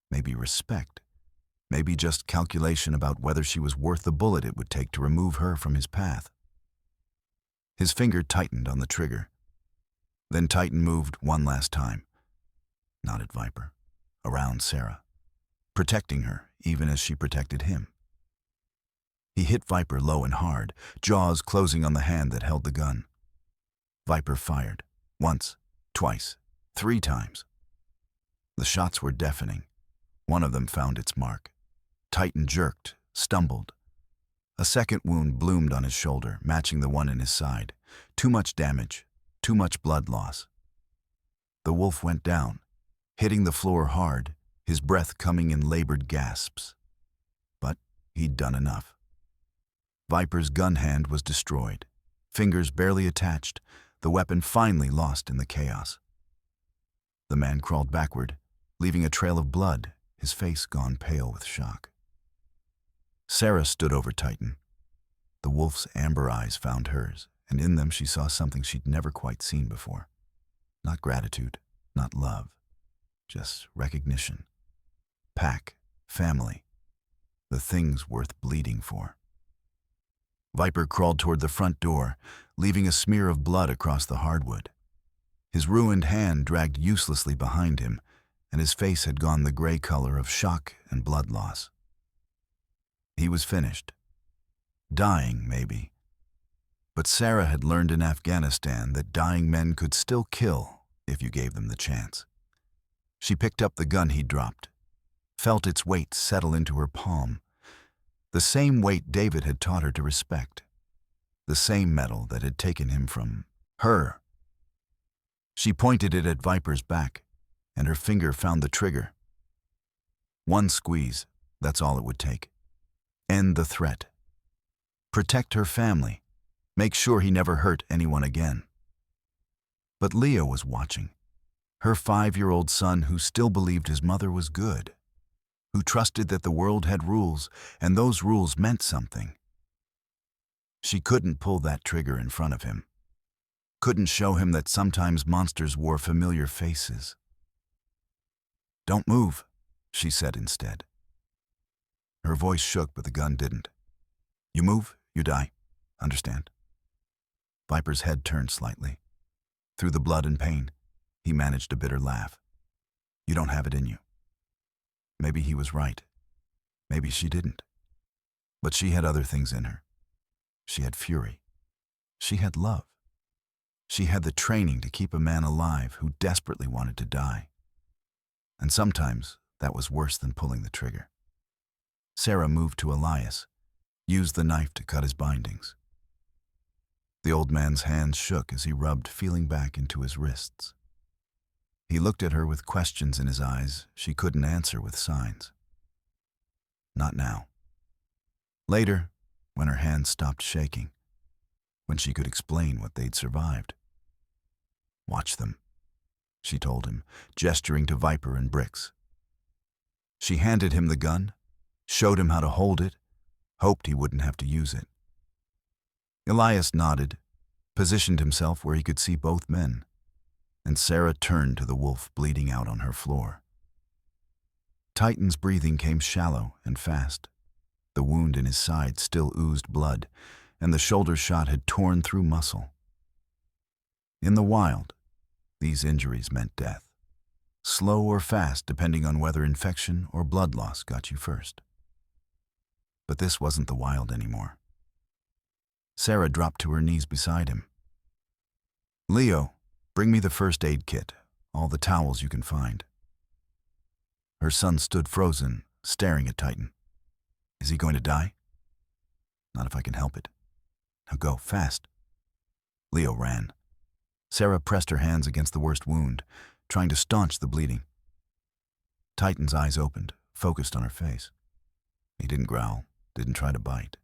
maybe respect, maybe just calculation about whether she was worth the bullet it would take to remove her from his path. His finger tightened on the trigger. Then Titan moved one last time, not at Viper, around Sarah, protecting her even as she protected him. He hit Viper low and hard, jaws closing on the hand that held the gun. Viper fired, once, twice, 3 times. The shots were deafening. One of them found its mark. Titan jerked, stumbled. A second wound bloomed on his shoulder, matching the one in his side. Too much damage, too much blood loss. The wolf went down, hitting the floor hard, his breath coming in labored gasps. But he'd done enough. Viper's gun hand was destroyed, fingers barely attached, the weapon finally lost in the chaos. The man crawled backward, leaving a trail of blood, his face gone pale with shock. Sarah stood over Titan. The wolf's amber eyes found hers, and in them she saw something she'd never quite seen before. Not gratitude, not love, just recognition. Pack, family, the things worth bleeding for. Viper crawled toward the front door, leaving a smear of blood across the hardwood. His ruined hand dragged uselessly behind him, and his face had gone the gray color of shock and blood loss. He was finished. Dying, maybe. But Sarah had learned in Afghanistan that dying men could still kill if you gave them the chance. She picked up the gun he'd dropped, felt its weight settle into her palm. The same weight David had taught her to respect. The same metal that had taken him from her. She pointed it at Viper's back, and her finger found the trigger. One squeeze, that's all it would take. End the threat. Protect her family. Make sure he never hurt anyone again. But Leah was watching. Her 5-year-old son who still believed his mother was good, who trusted that the world had rules, and those rules meant something. She couldn't pull that trigger in front of him. Couldn't show him that sometimes monsters wore familiar faces. "Don't move," she said instead. Her voice shook, but the gun didn't. "You move, you die. Understand?" Viper's head turned slightly. Through the blood and pain, he managed a bitter laugh. "You don't have it in you." Maybe he was right. Maybe she didn't. But she had other things in her. She had fury. She had love. She had the training to keep a man alive who desperately wanted to die. And sometimes that was worse than pulling the trigger. Sarah moved to Elias, used the knife to cut his bindings. The old man's hands shook as he rubbed, feeling back into his wrists. He looked at her with questions in his eyes she couldn't answer with signs. Not now. Later, when her hands stopped shaking, when she could explain what they'd survived. "Watch them," she told him, gesturing to Viper and Bricks. She handed him the gun, showed him how to hold it, hoped he wouldn't have to use it. Elias nodded, positioned himself where he could see both men, and Sarah turned to the wolf bleeding out on her floor. Titan's breathing came shallow and fast. The wound in his side still oozed blood, and the shoulder shot had torn through muscle. In the wild, these injuries meant death. Slow or fast, depending on whether infection or blood loss got you first. But this wasn't the wild anymore. Sarah dropped to her knees beside him. "Leo, bring me the first aid kit, all the towels you can find." Her son stood frozen, staring at Titan. "Is he going to die?" "Not if I can help it." "Now go, fast." Leo ran. Sarah pressed her hands against the worst wound, trying to staunch the bleeding. Titan's eyes opened, focused on her face. He didn't growl, didn't try to bite,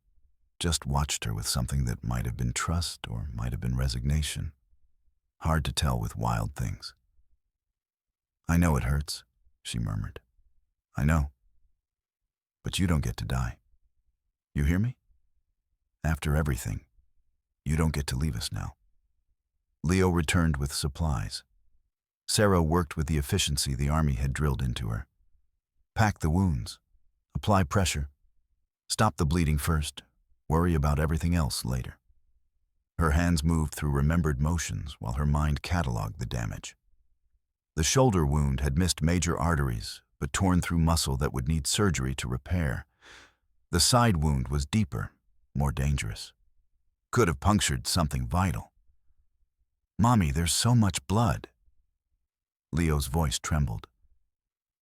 just watched her with something that might have been trust or might have been resignation. Hard to tell with wild things. "I know it hurts," she murmured. "I know. But you don't get to die. You hear me? After everything, you don't get to leave us now." Leo returned with supplies. Sarah worked with the efficiency the army had drilled into her. Pack the wounds. Apply pressure. Stop the bleeding first. Worry about everything else later. Her hands moved through remembered motions while her mind cataloged the damage. The shoulder wound had missed major arteries, but torn through muscle that would need surgery to repair. The side wound was deeper, more dangerous. Could have punctured something vital. "Mommy, there's so much blood." Leo's voice trembled.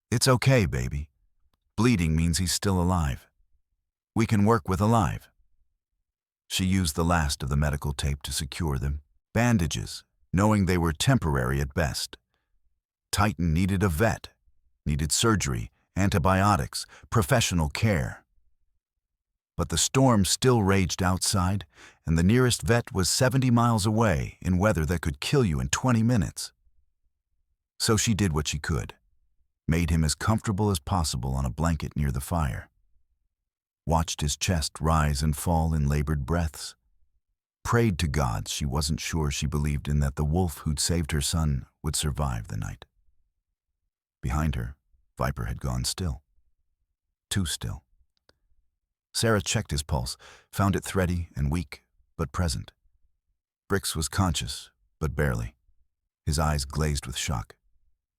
"It's okay, baby. Bleeding means he's still alive. We can work with alive." She used the last of the medical tape to secure them. Bandages, knowing they were temporary at best. Titan needed a vet, needed surgery, antibiotics, professional care. But the storm still raged outside, and the nearest vet was 70 miles away in weather that could kill you in 20 minutes. So she did what she could, made him as comfortable as possible on a blanket near the fire. Watched his chest rise and fall in labored breaths. Prayed to God she wasn't sure she believed in that the wolf who'd saved her son would survive the night. Behind her, Viper had gone still. Too still. Sarah checked his pulse, found it thready and weak, but present. Brix was conscious, but barely. His eyes glazed with shock,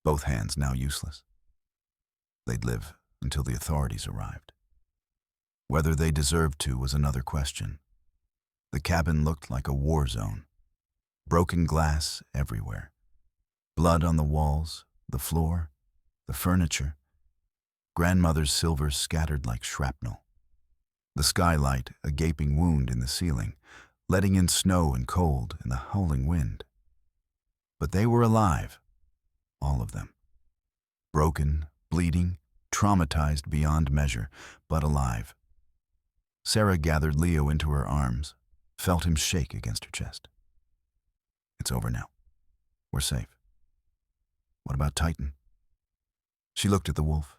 both hands now useless. They'd live until the authorities arrived. Whether they deserved to was another question. The cabin looked like a war zone. Broken glass everywhere. Blood on the walls, the floor, the furniture. Grandmother's silver scattered like shrapnel. The skylight, a gaping wound in the ceiling, letting in snow and cold and the howling wind. But they were alive, all of them. Broken, bleeding, traumatized beyond measure, but alive. Sarah gathered Leo into her arms, felt him shake against her chest. "It's over now. We're safe. What about Titan?" She looked at the wolf,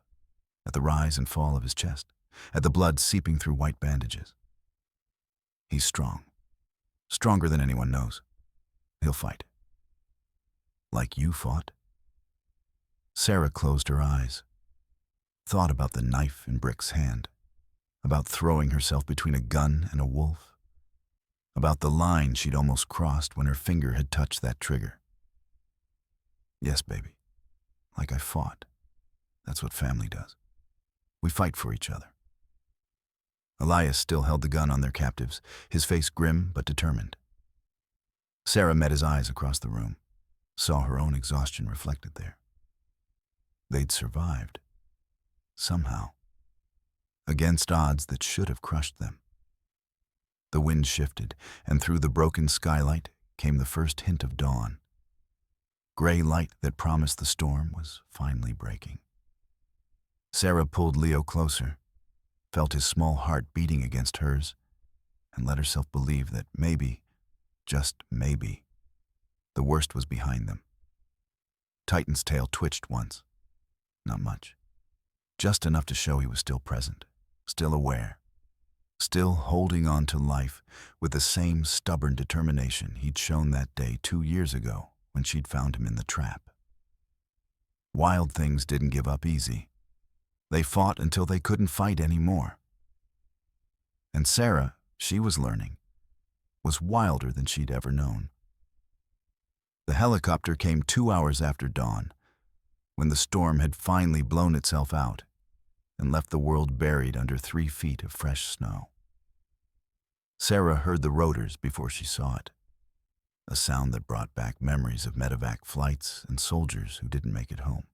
at the rise and fall of his chest, at the blood seeping through white bandages. "He's strong. Stronger than anyone knows. He'll fight. Like you fought." Sarah closed her eyes, thought about the knife in Brick's hand, about throwing herself between a gun and a wolf, about the line she'd almost crossed when her finger had touched that trigger. "Yes, baby. Like I fought. That's what family does. We fight for each other." Elias still held the gun on their captives, his face grim but determined. Sarah met his eyes across the room, saw her own exhaustion reflected there. They'd survived. Somehow. Against odds that should have crushed them. The wind shifted, and through the broken skylight came the first hint of dawn. Gray light that promised the storm was finally breaking. Sarah pulled Leo closer, felt his small heart beating against hers, and let herself believe that maybe, just maybe, the worst was behind them. Titan's tail twitched once. Not much. Just enough to show he was still present, still aware, still holding on to life with the same stubborn determination he'd shown that day 2 years ago when she'd found him in the trap. Wild things didn't give up easy. They fought until they couldn't fight anymore. And Sarah, she was learning, was wilder than she'd ever known. The helicopter came 2 hours after dawn, when the storm had finally blown itself out and left the world buried under 3 feet of fresh snow. Sarah heard the rotors before she saw it, a sound that brought back memories of medevac flights and soldiers who didn't make it home.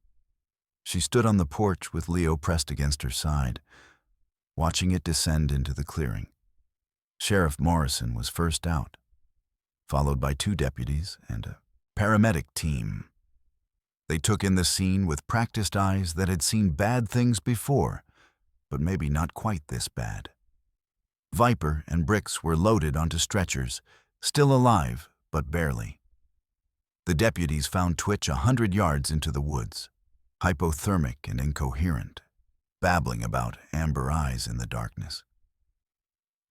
She stood on the porch with Leo pressed against her side, watching it descend into the clearing. Sheriff Morrison was first out, followed by 2 deputies and a paramedic team. They took in the scene with practiced eyes that had seen bad things before, but maybe not quite this bad. Viper and Brix were loaded onto stretchers, still alive, but barely. The deputies found Twitch 100 yards into the woods. hypothermic and incoherent, babbling about amber eyes in the darkness.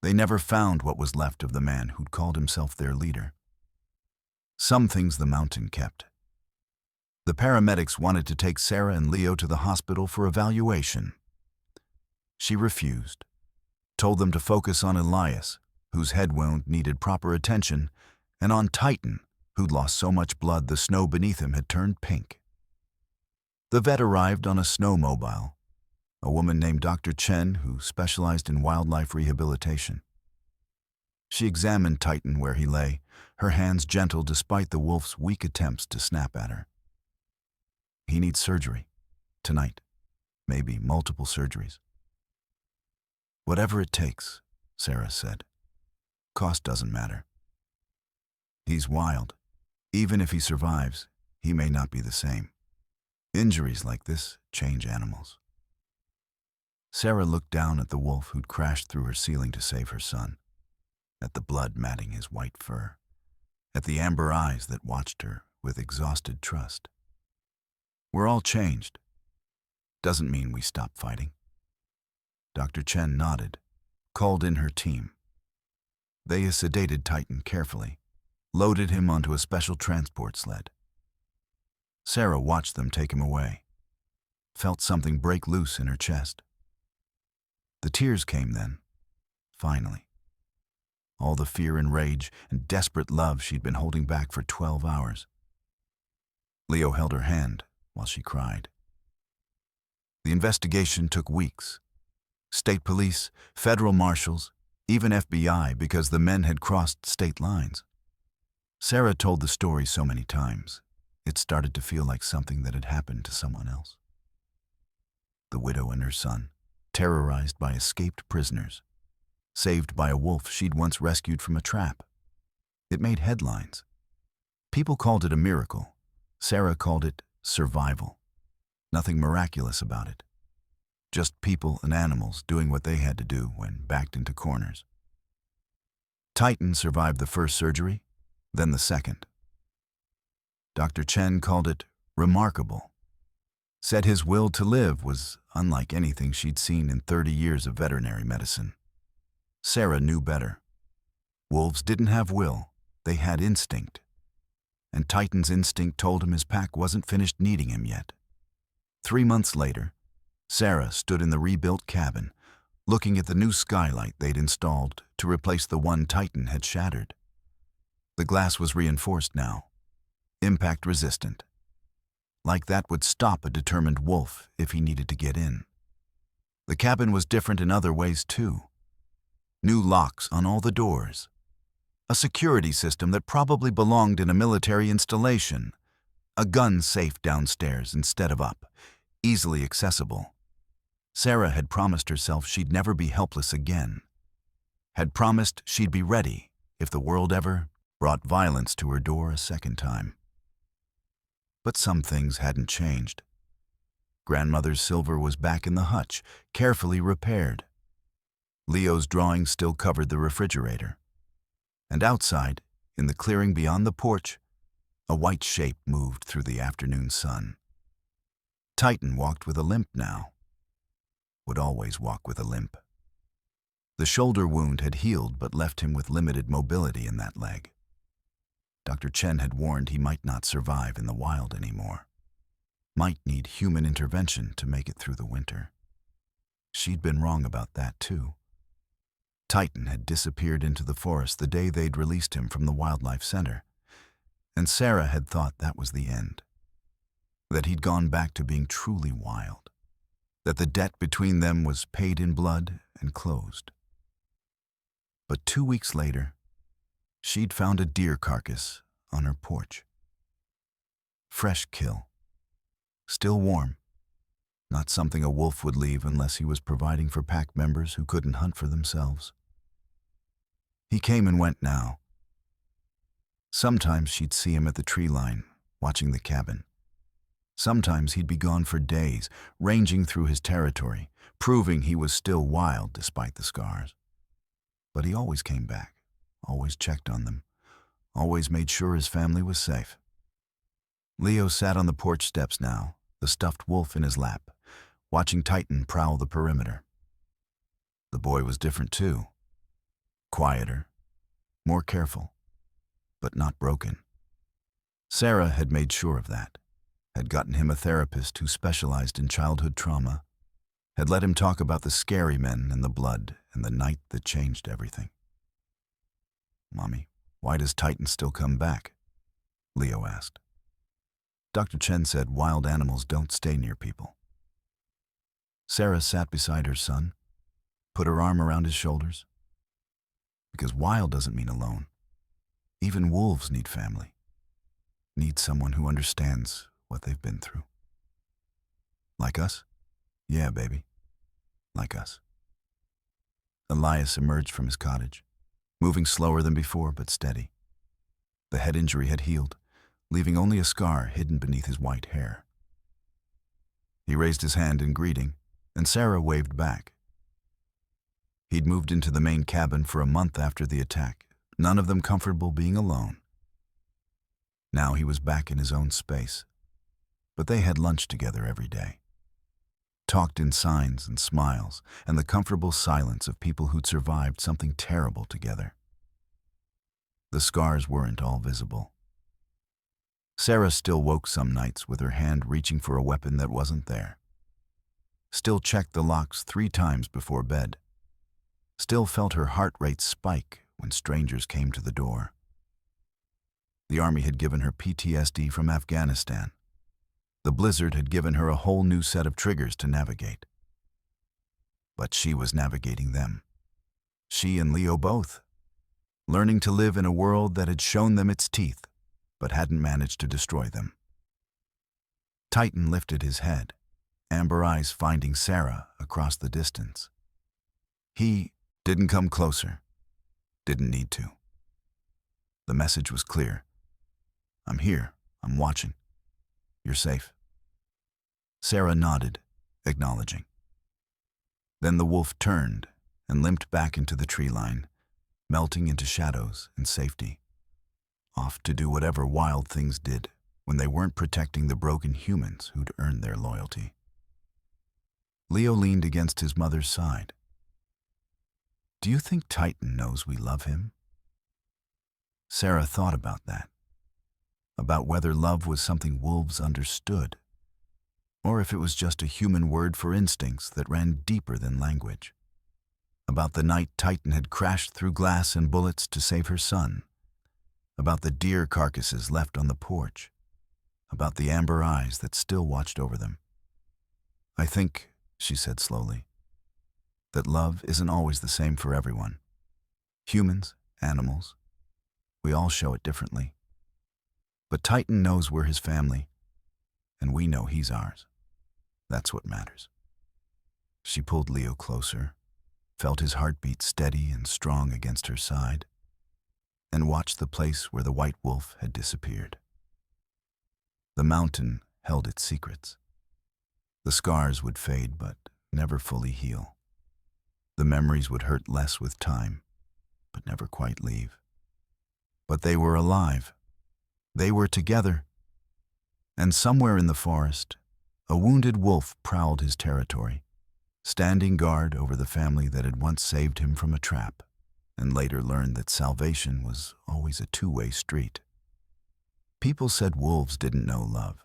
They never found what was left of the man who'd called himself their leader. Some things the mountain kept. The paramedics wanted to take Sarah and Leo to the hospital for evaluation. She refused, told them to focus on Elias, whose head wound needed proper attention, and on Titan, who'd lost so much blood the snow beneath him had turned pink. The vet arrived on a snowmobile, a woman named Dr. Chen who specialized in wildlife rehabilitation. She examined Titan where he lay, her hands gentle despite the wolf's weak attempts to snap at her. He needs surgery, tonight, maybe multiple surgeries. Whatever it takes, Sarah said. Cost doesn't matter. He's wild. Even if he survives, he may not be the same. Injuries like this change animals. Sarah looked down at the wolf who'd crashed through her ceiling to save her son, at the blood matting his white fur, at the amber eyes that watched her with exhausted trust. We're all changed. Doesn't mean we stop fighting. Dr. Chen nodded, called in her team. They sedated Titan carefully, loaded him onto a special transport sled. Sarah watched them take him away, felt something break loose in her chest. The tears came then, finally. All the fear and rage and desperate love she'd been holding back for 12 hours. Leo held her hand while she cried. The investigation took weeks. State police, federal marshals, even FBI, because the men had crossed state lines. Sarah told the story so many times, it started to feel like something that had happened to someone else. The widow and her son, terrorized by escaped prisoners, saved by a wolf she'd once rescued from a trap. It made headlines. People called it a miracle. Sarah called it survival. Nothing miraculous about it. Just people and animals doing what they had to do when backed into corners. Titan survived the first surgery, then the second. Dr. Chen called it remarkable. Said his will to live was unlike anything she'd seen in 30 years of veterinary medicine. Sarah knew better. Wolves didn't have will, they had instinct. And Titan's instinct told him his pack wasn't finished needing him yet. 3 months later, Sarah stood in the rebuilt cabin, looking at the new skylight they'd installed to replace the one Titan had shattered. The glass was reinforced now, impact resistant. Like that would stop a determined wolf if he needed to get in. The cabin was different in other ways too. New locks on all the doors. A security system that probably belonged in a military installation. A gun safe downstairs instead of up, easily accessible. Sarah had promised herself she'd never be helpless again. Had promised she'd be ready if the world ever brought violence to her door a second time. But some things hadn't changed. Grandmother's silver was back in the hutch, carefully repaired. Leo's drawing still covered the refrigerator. And outside, in the clearing beyond the porch, a white shape moved through the afternoon sun. Titan walked with a limp now. Would always walk with a limp. The shoulder wound had healed but left him with limited mobility in that leg. Dr. Chen had warned he might not survive in the wild anymore. Might need human intervention to make it through the winter. She'd been wrong about that too. Titan had disappeared into the forest the day they'd released him from the wildlife center, and Sarah had thought that was the end. That he'd gone back to being truly wild. That the debt between them was paid in blood and closed. But 2 weeks later, she'd found a deer carcass on her porch. Fresh kill. Still warm. Not something a wolf would leave unless he was providing for pack members who couldn't hunt for themselves. He came and went now. Sometimes she'd see him at the tree line, watching the cabin. Sometimes he'd be gone for days, ranging through his territory, proving he was still wild despite the scars. But he always came back, always checked on them, always made sure his family was safe. Leo sat on the porch steps now, the stuffed wolf in his lap, watching Titan prowl the perimeter. The boy was different too. Quieter, more careful, but not broken. Sarah had made sure of that, had gotten him a therapist who specialized in childhood trauma, had let him talk about the scary men and the blood and the night that changed everything. "Mommy, why does Titan still come back?" Leo asked. Dr. Chen said wild animals don't stay near people. Sarah sat beside her son, put her arm around his shoulders. Because wild doesn't mean alone. Even wolves need family, need someone who understands what they've been through. Like us? Yeah, baby, like us. Elias emerged from his cottage, moving slower than before but steady. The head injury had healed, leaving only a scar hidden beneath his white hair. He raised his hand in greeting, and Sarah waved back. He'd moved into the main cabin for a month after the attack, none of them comfortable being alone. Now he was back in his own space, but they had lunch together every day. Talked in signs and smiles and the comfortable silence of people who'd survived something terrible together. The scars weren't all visible. Sarah still woke some nights with her hand reaching for a weapon that wasn't there. Still checked the locks 3 times before bed. Still felt her heart rate spike when strangers came to the door. The army had given her PTSD from Afghanistan. The blizzard had given her a whole new set of triggers to navigate. But she was navigating them. She and Leo both. Learning to live in a world that had shown them its teeth, but hadn't managed to destroy them. Titan lifted his head, amber eyes finding Sarah across the distance. He didn't come closer, didn't need to. The message was clear. I'm here, I'm watching. You're safe. Sarah nodded, acknowledging. Then the wolf turned and limped back into the tree line, melting into shadows and safety, off to do whatever wild things did when they weren't protecting the broken humans who'd earned their loyalty. Leo leaned against his mother's side. Do you think Titan knows we love him? Sarah thought about that, about whether love was something wolves understood, or if it was just a human word for instincts that ran deeper than language. About the night Titan had crashed through glass and bullets to save her son, about the deer carcasses left on the porch, about the amber eyes that still watched over them. I think, she said slowly, that love isn't always the same for everyone. Humans, animals, we all show it differently. But Titan knows we're his family, and we know he's ours. That's what matters. She pulled Leo closer, felt his heartbeat steady and strong against her side, and watched the place where the white wolf had disappeared. The mountain held its secrets. The scars would fade but never fully heal. The memories would hurt less with time, but never quite leave. But they were alive. They were together. And somewhere in the forest, a wounded wolf prowled his territory, standing guard over the family that had once saved him from a trap, and later learned that salvation was always a two-way street. People said wolves didn't know love,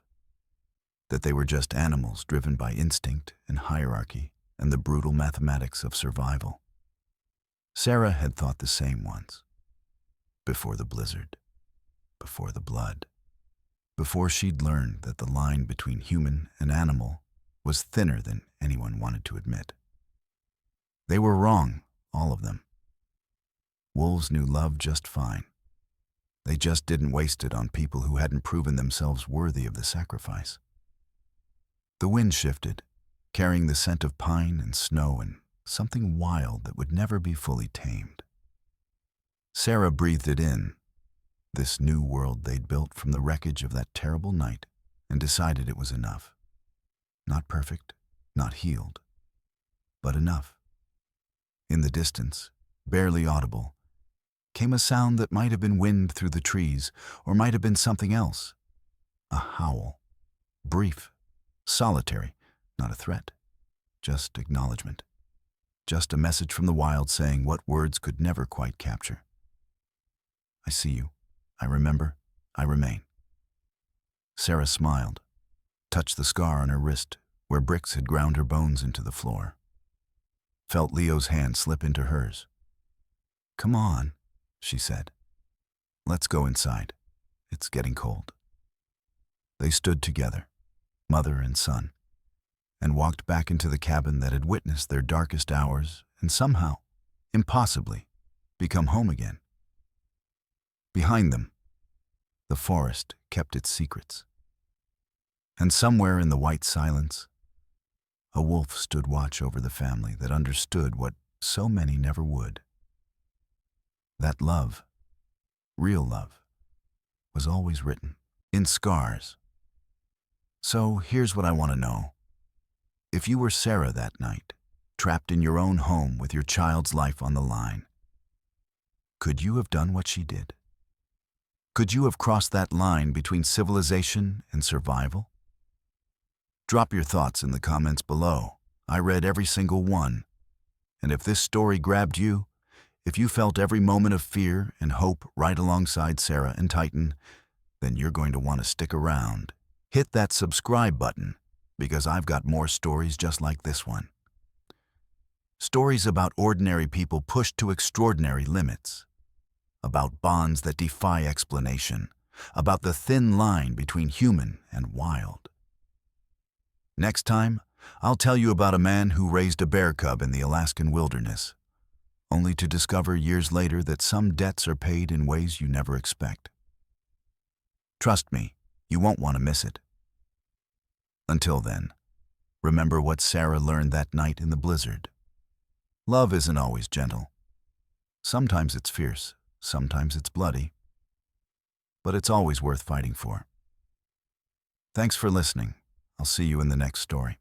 that they were just animals driven by instinct and hierarchy and the brutal mathematics of survival. Sarah had thought the same once, before the blizzard, before the blood, before she'd learned that the line between human and animal was thinner than anyone wanted to admit. They were wrong, all of them. Wolves knew love just fine. They just didn't waste it on people who hadn't proven themselves worthy of the sacrifice. The wind shifted, carrying the scent of pine and snow and something wild that would never be fully tamed. Sarah breathed it in, this new world they'd built from the wreckage of that terrible night, and decided it was enough. Not perfect, not healed, but enough. In the distance, barely audible, came a sound that might have been wind through the trees, or might have been something else. A howl, brief, Solitary, not a threat. Just acknowledgement. Just a message from the wild saying what words could never quite capture. I see you. I remember. I remain. Sarah smiled, touched the scar on her wrist where bricks had ground her bones into the floor. Felt Leo's hand slip into hers. Come on, she said. Let's go inside. It's getting cold. They stood together, mother and son, and walked back into the cabin that had witnessed their darkest hours and somehow, impossibly, become home again. Behind them, the forest kept its secrets. And somewhere in the white silence, a wolf stood watch over the family that understood what so many never would. That love, real love, was always written in scars. So here's what I want to know. If you were Sarah that night, trapped in your own home with your child's life on the line, could you have done what she did? Could you have crossed that line between civilization and survival? Drop your thoughts in the comments below. I read every single one. And if this story grabbed you, if you felt every moment of fear and hope right alongside Sarah and Titan, then you're going to want to stick around. Hit that subscribe button, because I've got more stories just like this one. Stories about ordinary people pushed to extraordinary limits. About bonds that defy explanation. About the thin line between human and wild. Next time, I'll tell you about a man who raised a bear cub in the Alaskan wilderness, only to discover years later that some debts are paid in ways you never expect. Trust me, you won't want to miss it. Until then, remember what Sarah learned that night in the blizzard. Love isn't always gentle. Sometimes it's fierce, sometimes it's bloody, but it's always worth fighting for. Thanks for listening. I'll see you in the next story.